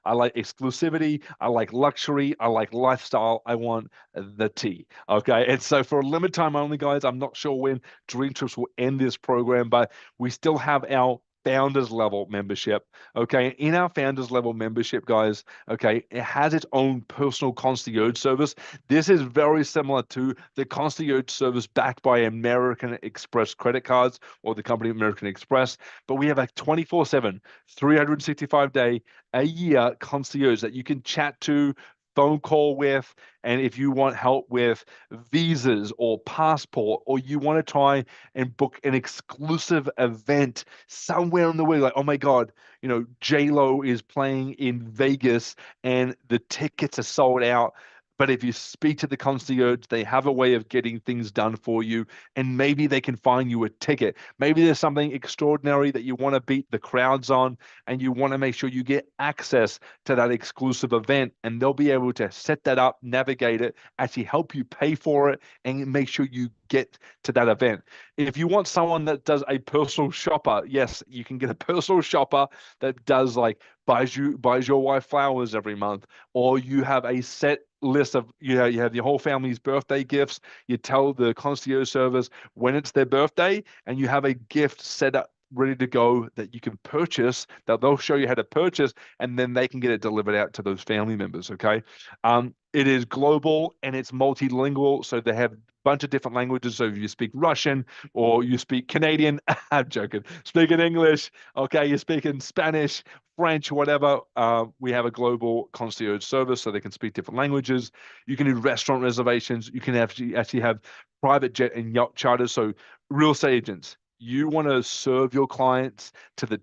I like exclusivity. I like luxury. I like lifestyle. I want the tea. Okay. And so for a limited time only, guys, I'm not sure when Dream Trips will end this program, but we still have our founders level membership. Okay. In our founders level membership, guys, okay, it has its own personal concierge service. This is very similar to the concierge service backed by American Express credit cards or the company American Express. But we have a 24/7, 365-day a year concierge that you can chat to, phone call with, and if you want help with visas or passport, or you want to try and book an exclusive event somewhere in the world, like, oh my God, you know, J-Lo is playing in Vegas and the tickets are sold out. But if you speak to the concierge, they have a way of getting things done for you, and maybe they can find you a ticket. Maybe there's something extraordinary that you want to beat the crowds on, and you want to make sure you get access to that exclusive event, and they'll be able to set that up, navigate it, actually help you pay for it, and make sure you get to that event. If you want someone that does a personal shopper, yes, you can get a personal shopper that does like buys your wife flowers every month, or you have a set list of, you have your whole family's birthday gifts. You tell the concierge service when it's their birthday, and you have a gift set up ready to go that you can purchase, that they'll show you how to purchase, and then they can get it delivered out to those family members. Okay. It is global and it's multilingual, so they have a bunch of different languages. So if you speak Russian or you speak Canadian, I'm joking, speaking English, okay, you're speaking Spanish, French, whatever, we have a global concierge service so they can speak different languages. You can do restaurant reservations. You can actually have private jet and yacht charters. So real estate agents, you want to serve your clients to the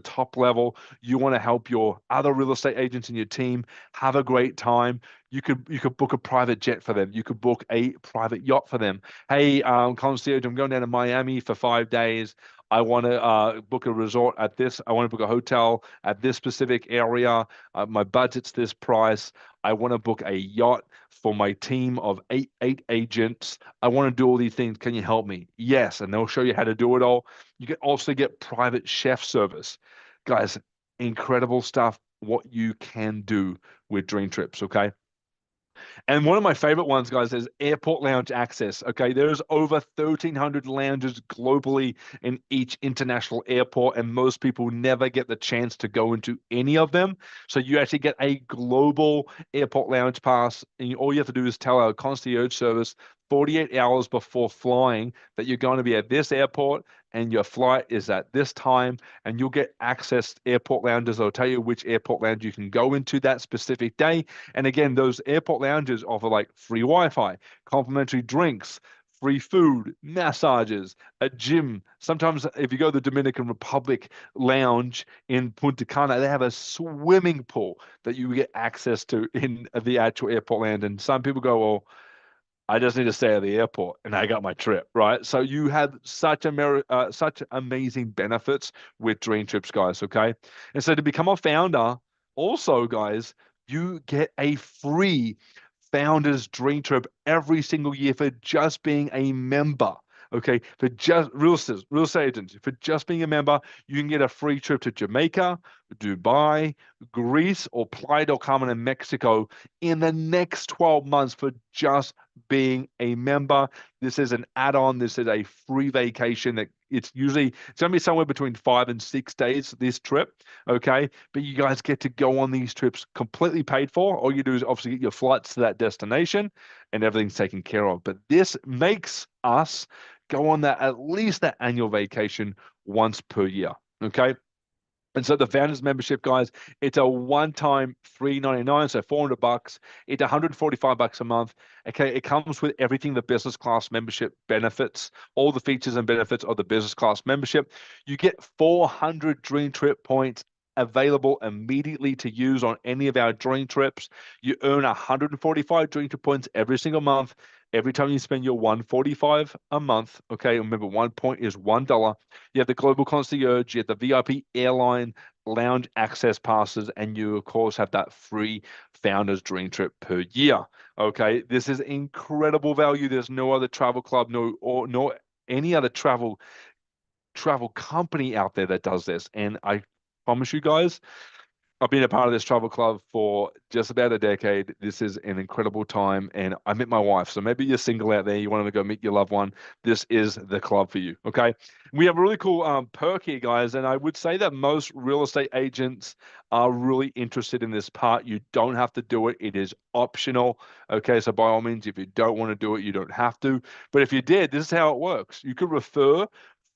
top level. You want to help your other real estate agents in your team have a great time. You could book a private jet for them. You could book a private yacht for them. Hey, concierge, I'm going down to Miami for 5 days. I want to book a resort at this. I want to book a hotel at this specific area. My budget's this price. I want to book a yacht for my team of eight agents. I want to do all these things. Can you help me? Yes. And they'll show you how to do it all. You can also get private chef service. Guys, incredible stuff, what you can do with Dream Trips, okay? And one of my favorite ones, guys, is airport lounge access. Okay, there's over 1,300 lounges globally in each international airport, and most people never get the chance to go into any of them. So you actually get a global airport lounge pass, and all you have to do is tell our concierge service 48 hours before flying that you're going to be at this airport and your flight is at this time, and you'll get access to airport lounges. I'll tell you which airport lounge you can go into that specific day. And again, those airport lounges offer like free Wi-Fi, complimentary drinks, free food, massages, a gym. Sometimes if you go to the Dominican Republic lounge in Punta Cana, they have a swimming pool that you get access to in the actual airport lounge. And some people go, well, I just need to stay at the airport and I got my trip, right? So you have such amazing benefits with Dream Trips, guys, okay? And so to become a founder, also, guys, you get a free Founders Dream Trip every single year for just being a member. Okay, for just real estate agents, for just being a member, you can get a free trip to Jamaica, Dubai, Greece, or Playa del Carmen in Mexico in the next 12 months for just being a member. This is an add-on. This is a free vacation that it's going to be somewhere between 5 and 6 days this trip, okay? But you guys get to go on these trips completely paid for. All you do is obviously get your flights to that destination and everything's taken care of. But this makes us go on at least that annual vacation once per year, okay? And so the founders membership, guys, it's a one-time $399, so $400. It's $145 a month. Okay, it comes with everything the business class membership benefits, all the features and benefits of the business class membership. You get 400 Dream Trip points available immediately to use on any of our dream trips. You earn 145 Dream Trip points every single month. Every time you spend your 145 a month, okay, remember 1 point is $1. You have the global concierge, you have the VIP airline lounge access passes, and you of course have that free founders dream trip per year. Okay, this is incredible value. There's no other travel club, no any other travel company out there that does this. And I promise you guys, I've been a part of this travel club for just about a decade. This is an incredible time, and I met my wife. So maybe you're single out there, you want to go meet your loved one. This is the club for you, okay? We have a really cool perk here, guys, and I would say that most real estate agents are really interested in this part. You don't have to do it. It is optional, okay? So by all means, if you don't want to do it, you don't have to. But if you did, this is how it works. You could refer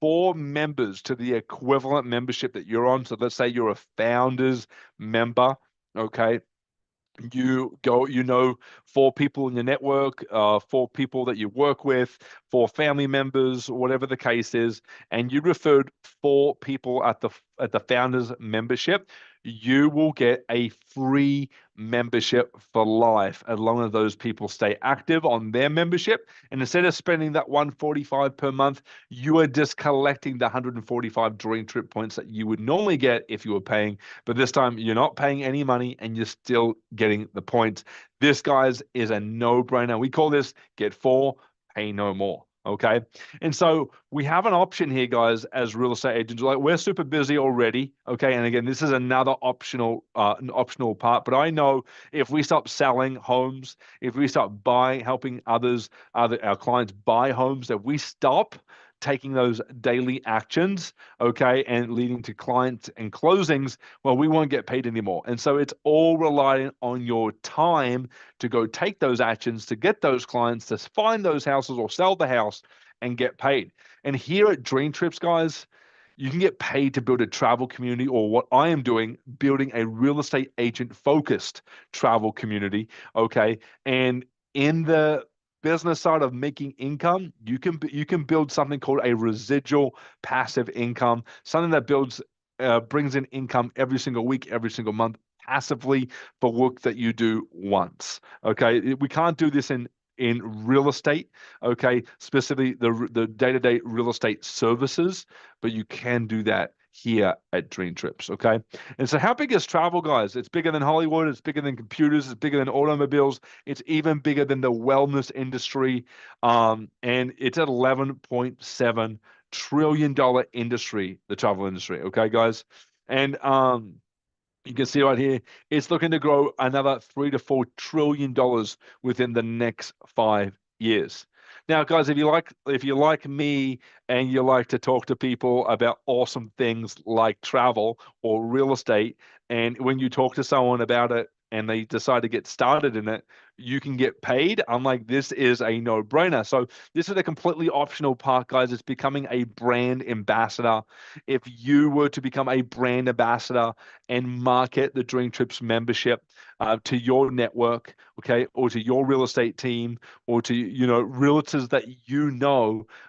4 members to the equivalent membership that you're on. So let's say you're a founders member, okay? You 4 people in your network, 4 people that you work with, 4 family members, whatever the case is, and you referred 4 people at the founders membership, you will get a free membership for life as long as those people stay active on their membership. And instead of spending that $145 per month, you are just collecting the 145 Dream Trip points that you would normally get if you were paying. But this time you're not paying any money and you're still getting the points. This, guys, is a no-brainer. We call this get 4, pay no more. Okay. And so we have an option here, guys, as real estate agents. Like, we're super busy already. Okay. And again, this is another optional part. But I know if we stop selling homes, if we stop helping our clients buy homes, if we stop taking those daily actions, okay, and leading to clients and closings, well, we won't get paid anymore. And so it's all relying on your time to go take those actions, to get those clients, to find those houses or sell the house and get paid. And here at Dream Trips, guys, you can get paid to build a travel community, or what I am doing, building a real estate agent focused travel community, okay? And in the business side of making income, you can build something called a residual passive income, something that brings in income every single week, every single month, passively for work that you do once. Okay, we can't do this in real estate, okay, specifically the day-to-day real estate services, but you can do that here at Dream Trips, okay? And so how big is travel, guys? It's bigger than Hollywood. It's bigger than computers. It's bigger than automobiles. It's even bigger than the wellness industry. And it's an $11.7 trillion industry, the travel industry, okay, guys? And you can see right here, it's looking to grow another $3 to $4 trillion within the next 5 years. Now, guys, if you like me and you like to talk to people about awesome things like travel or real estate, and when you talk to someone about it and they decide to get started in it, you can get paid. I'm like, this is a no-brainer. So this is a completely optional part, guys. It's becoming a brand ambassador. If you were to become a brand ambassador and market the Dream Trips membership to your network, okay, or to your real estate team, or to, realtors that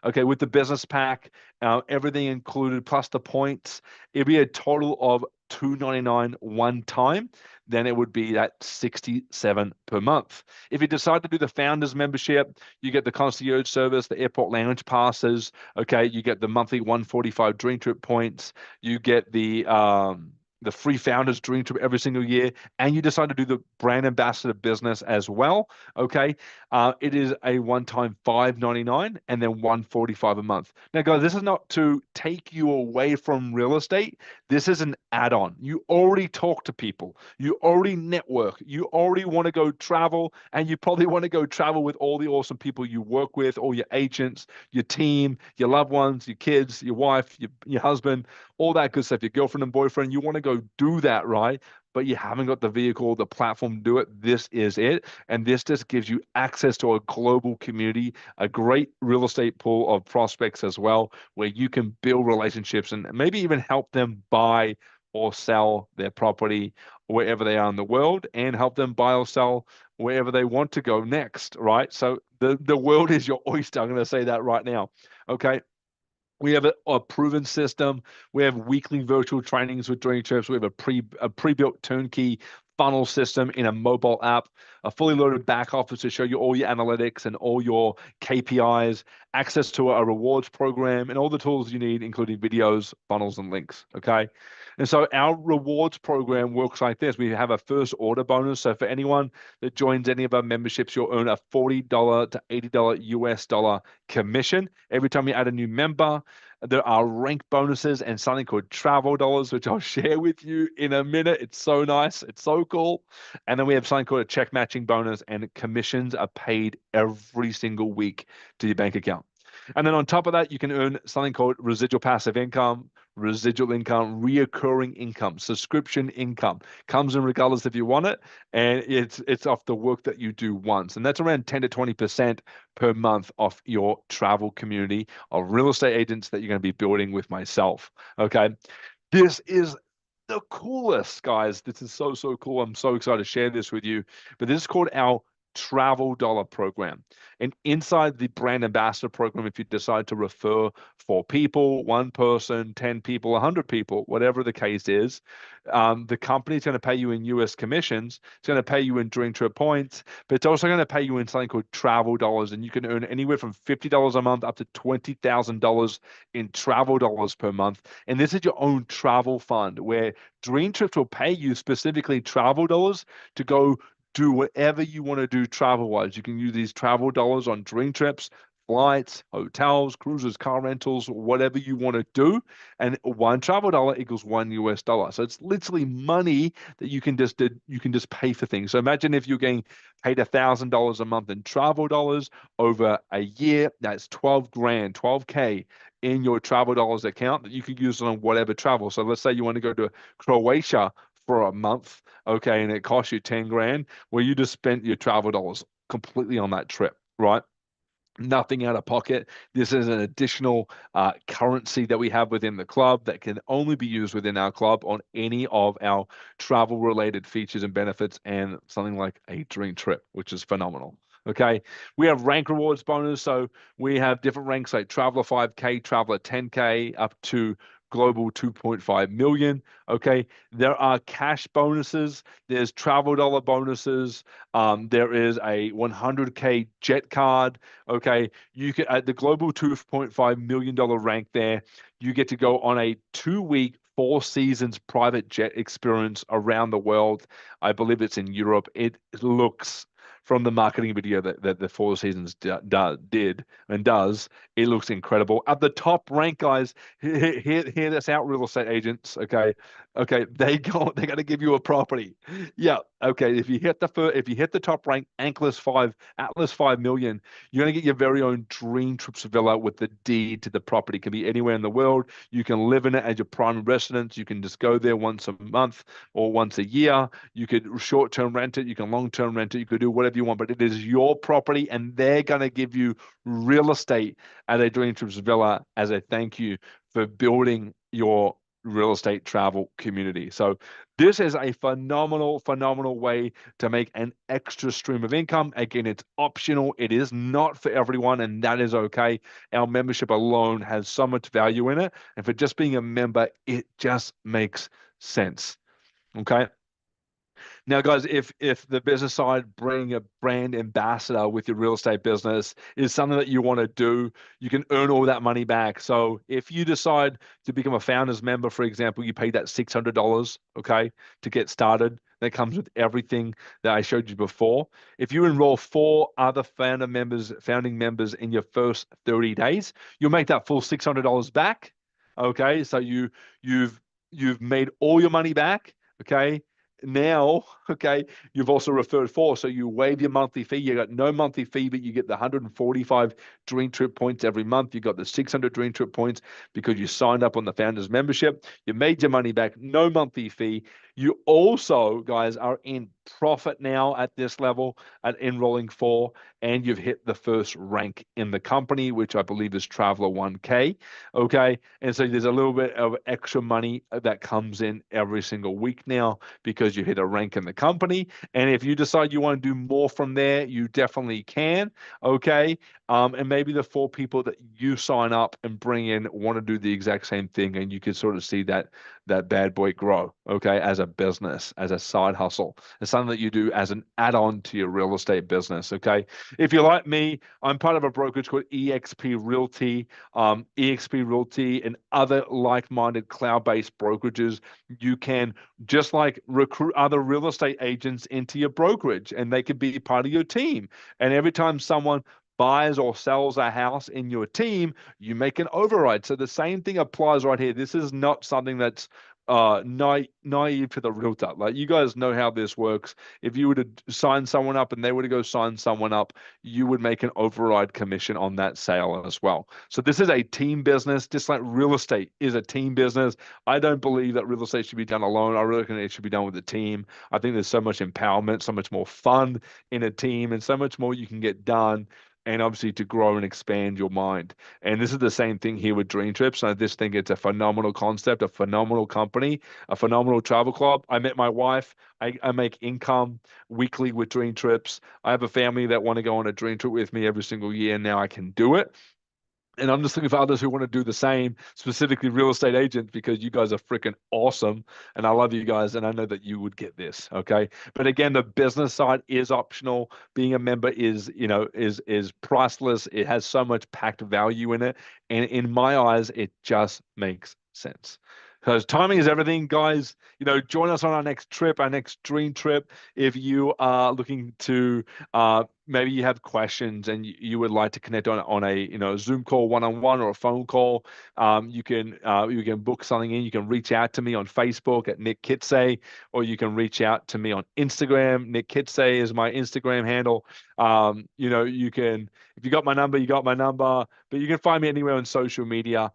okay, with the business pack, everything included, plus the points, it'd be a total of $299 one time, then it would be at $67 per month. If you decide to do the founders membership, you get the concierge service, the airport lounge passes, okay, you get the monthly 145 Dream Trip points, you get the the free founders dream trip every single year, and you decide to do the brand ambassador business as well, okay, it is a one-time $5.99 and then $145 a month. Now, guys, this is not to take you away from real estate. This is an add-on. You already talk to people. You already network. You already want to go travel, and you probably want to go travel with all the awesome people you work with, all your agents, your team, your loved ones, your kids, your wife, your husband, all that good stuff, your girlfriend and boyfriend. You want to go do that, right? But you haven't got the vehicle, the platform to do it. This is it. And this just gives you access to a global community, a great real estate pool of prospects as well, where you can build relationships and maybe even help them buy or sell their property wherever they are in the world, and help them buy or sell wherever they want to go next, right? So the world is your oyster. I'm going to say that right now. Okay. We have a proven system. We have weekly virtual trainings with Dream Trips. We have a pre-built turnkey funnel system in a mobile app, a fully loaded back office to show you all your analytics and all your KPIs, access to a rewards program, and all the tools you need, including videos, funnels, and links, okay? And so our rewards program works like this. We have a first order bonus. So for anyone that joins any of our memberships, you'll earn a $40 to $80 US dollar commission every time you add a new member. There are rank bonuses and something called travel dollars, which I'll share with you in a minute. It's so nice. It's so cool. And then we have something called a check matching bonus, and commissions are paid every single week to your bank account. And then on top of that, you can earn something called residual passive income, residual income, reoccurring income, subscription income. Comes in regardless if you want it, and it's off the work that you do once. And that's around 10 to 20% per month off your travel community of real estate agents that you're going to be building with myself. Okay. This is the coolest, guys. This is so, so cool. I'm so excited to share this with you. But this is called our Travel Dollar program. And inside the brand ambassador program, if you decide to refer 4 people, 1 person, 10 people, 100 people, whatever the case is, the company is going to pay you in US commissions. It's going to pay you in Dream Trip points, but it's also going to pay you in something called travel dollars. And you can earn anywhere from $50 a month up to $20,000 in travel dollars per month. And this is your own travel fund where Dream Trips will pay you specifically travel dollars to go do whatever you want to do travel-wise. You can use these travel dollars on Dream Trips, flights, hotels, cruises, car rentals, whatever you want to do. And 1 travel dollar equals $1 US. So it's literally money that you can just pay for things. So imagine if you're getting paid $1,000 a month in travel dollars over a year, that's 12 grand, 12K in your travel dollars account that you could use on whatever travel. So let's say you want to go to Croatia for a month, okay, and it costs you 10 grand. Well, you just spent your travel dollars completely on that trip, right? Nothing out of pocket. This is an additional currency that we have within the club that can only be used within our club on any of our travel related features and benefits, and something like a Dream Trip, which is phenomenal. Okay, we have rank rewards bonus. So we have different ranks like Traveler 5K, Traveler 10K, up to Global 2.5 million. Okay, there are cash bonuses. There's travel dollar bonuses. There is a 100K jet card. Okay, you can at the Global 2.5 million dollar rank there. You get to go on a 2-week 4 seasons private jet experience around the world. I believe it's in Europe. It looks, from the marketing video that the 4 seasons did and does, it looks incredible. At the top rank, guys, hear this out, real estate agents. Okay, they're going to give you a property. Yeah, okay. If you hit the top rank, Atlas 5 million, you're going to get your very own Dream Trips villa with the deed to the property. It can be anywhere in the world. You can live in it as your primary residence. You can just go there once a month or once a year. You could short-term rent it. You can long-term rent it. You could do whatever you want, but it is your property, and they're going to give you real estate at a Dream Trips villa as a thank you for building your real estate travel community. So this is a phenomenal way to make an extra stream of income. Again, it's optional. It is not for everyone, and that is okay. Our membership alone has so much value in it, and for just being a member, it just makes sense. Okay. Now, guys, if the business side, bring a brand ambassador with your real estate business is something that you want to do, you can earn all that money back. So if you decide to become a founders member, for example, you pay that $600, okay, to get started. That comes with everything that I showed you before. If you enroll 4 other founding members in your first 30 days, you'll make that full $600 back. Okay, so you've made all your money back. Okay, now, okay, you've also referred 4, so you waive your monthly fee. You got no monthly fee, but you get the 145 Dream Trip points every month. You got the 600 Dream Trip points because you signed up on the founders membership. You made your money back, no monthly fee. You also, guys, are in profit now at this level at enrolling 4, and you've hit the first rank in the company, which I believe is Traveler 1K. Okay, and so there's a little bit of extra money that comes in every single week now because you hit a rank in the company. And if you decide you want to do more from there, you definitely can. Okay, and maybe the 4 people that you sign up and bring in want to do the exact same thing, and you can sort of see that bad boy grow, okay, as a business, as a side hustle. It's something that you do as an add-on to your real estate business, okay? If you're like me, I'm part of a brokerage called eXp Realty. eXp Realty and other like-minded cloud-based brokerages, you can just like recruit other real estate agents into your brokerage, and they could be part of your team. And every time someone buys or sells a house in your team, you make an override. So the same thing applies right here. This is not something that's naive to the realtor. Like, you guys know how this works. If you were to sign someone up and they were to go sign someone up, you would make an override commission on that sale as well. So this is a team business, just like real estate is a team business. I don't believe that real estate should be done alone. I really think it should be done with a team. I think there's so much empowerment, so much more fun in a team, and so much more you can get done, and obviously to grow and expand your mind. And this is the same thing here with Dream Trips. I just think it's a phenomenal concept, a phenomenal company, a phenomenal travel club. I met my wife. I make income weekly with Dream Trips. I have a family that want to go on a Dream Trip with me every single year. Now I can do it. And I'm just looking for others who want to do the same, specifically real estate agents, because you guys are freaking awesome. And I love you guys. And I know that you would get this. Okay. But again, the business side is optional. Being a member is priceless. It has so much packed value in it. And in my eyes, it just makes sense. Because timing is everything, guys. Join us on our next trip, our next Dream Trip. If you are looking to, maybe you have questions and you would like to connect on a Zoom call, one-on-one, or a phone call, you can book something in. You can reach out to me on Facebook at Nick Kitsay, or you can reach out to me on Instagram. Nick Kitsay is my Instagram handle. You can, if you got my number, you got my number, but you can find me anywhere on social media.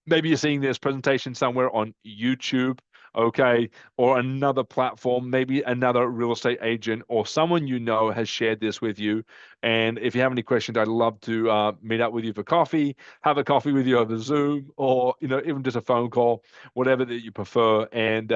Maybe you're seeing this presentation somewhere on YouTube, okay, or another platform. Maybe another real estate agent or someone has shared this with you. And if you have any questions, I'd love to meet up with you for coffee, have a coffee with you over Zoom, or even just a phone call, whatever that you prefer, and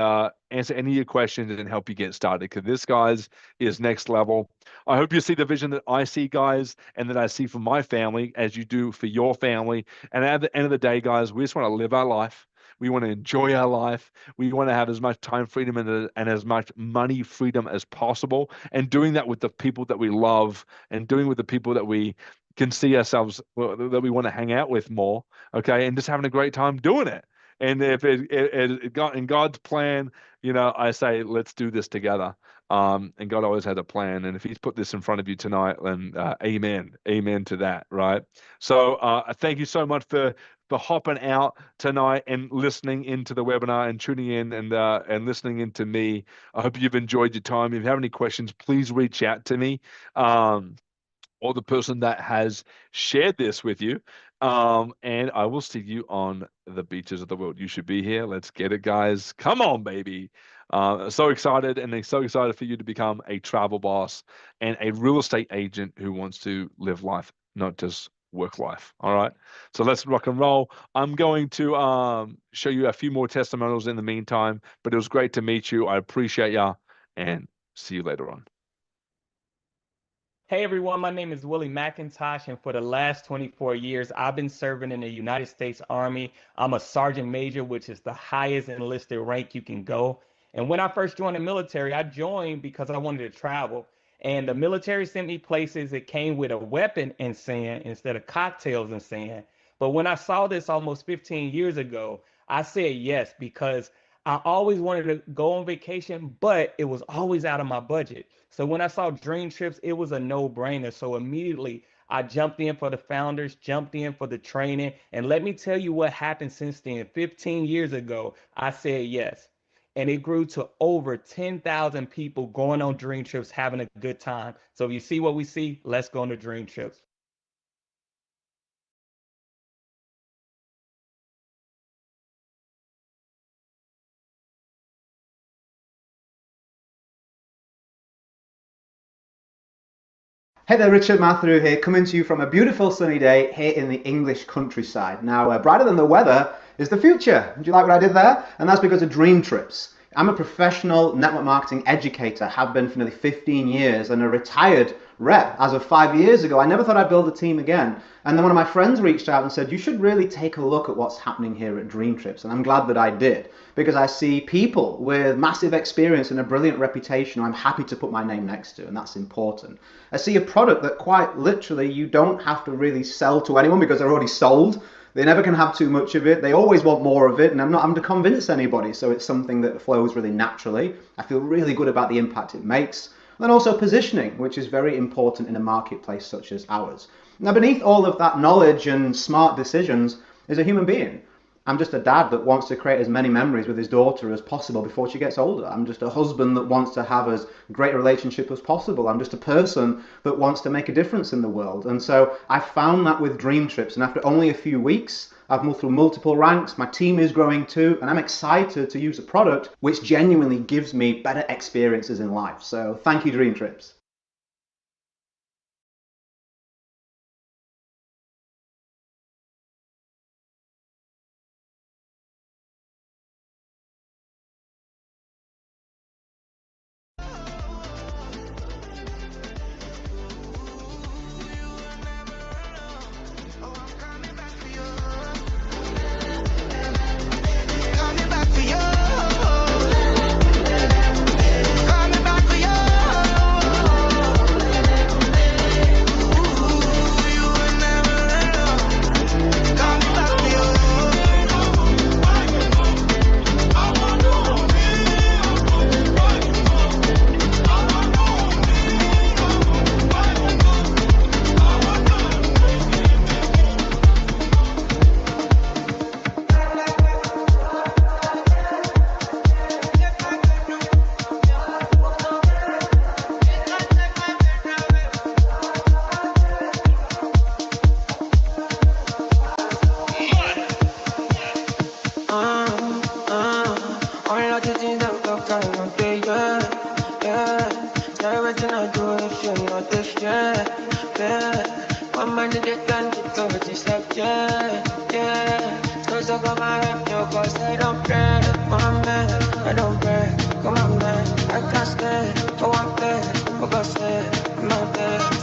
answer any of your questions and help you get started. Because this, guys, is next level. I hope you see the vision that I see, guys, and that I see for my family as you do for your family. And at the end of the day, guys, we just want to live our life. We want to enjoy our life. We want to have as much time freedom and as much money freedom as possible. And doing that with the people that we love, and doing with the people that we can see ourselves, that we want to hang out with more. Okay. And just having a great time doing it. And if it got in God's plan, I say, let's do this together. And God always had a plan. And if he's put this in front of you tonight, then amen to that. Right. So thank you so much for hopping out tonight and listening into the webinar and tuning in and listening into me. I hope you've enjoyed your time. If you have any questions, please reach out to me, or the person that has shared this with you. And I will see you on the beaches of the world. You should be here. Let's get it, guys. Come on, baby. So excited, and so excited for you to become a travel boss and a real estate agent who wants to live life, not just work life. All right. So let's rock and roll. I'm going to show you a few more testimonials in the meantime, but it was great to meet you. I appreciate ya, and see you later on. Hey everyone, my name is Willie McIntosh, and for the last 24 years, I've been serving in the United States Army. I'm a sergeant major, which is the highest enlisted rank you can go. And when I first joined the military, I joined because I wanted to travel. And the military sent me places that came with a weapon and sand instead of cocktails and sand. But when I saw this almost 15 years ago, I said yes because I always wanted to go on vacation, but it was always out of my budget. So when I saw Dream Trips, it was a no-brainer. So immediately I jumped in for the founders, jumped in for the training, and let me tell you what happened since then. 15 years ago, I said yes. And it grew to over 10,000 people going on Dream Trips, having a good time. So if you see what we see, let's go on the Dream Trips. Hey there, Richard Matheru here, coming to you from a beautiful sunny day here in the English countryside. Now, brighter than the weather is the future. Do you like what I did there? And that's because of Dream Trips. I'm a professional network marketing educator, have been for nearly 15 years, and a retired rep as of 5 years ago. I never thought I'd build a team again. And then one of my friends reached out and said, you should really take a look at what's happening here at Dream Trips. And I'm glad that I did, because I see people with massive experience and a brilliant reputation I'm happy to put my name next to, and that's important. I see a product that quite literally you don't have to really sell to anyone because they're already sold. They never can have too much of it. They always want more of it, and I'm not having to convince anybody. So it's something that flows really naturally. I feel really good about the impact it makes. And then also positioning, which is very important in a marketplace such as ours. Now, beneath all of that knowledge and smart decisions is a human being. I'm just a dad that wants to create as many memories with his daughter as possible before she gets older. I'm just a husband that wants to have as great a relationship as possible. I'm just a person that wants to make a difference in the world. And so I found that with Dream Trips. And after only a few weeks, I've moved through multiple ranks. My team is growing too. And I'm excited to use a product which genuinely gives me better experiences in life. So thank you, Dream Trips. I don't pray, my man, I don't pray, come on man, I can't stay, oh I'm there, oh God stay, I'm out there.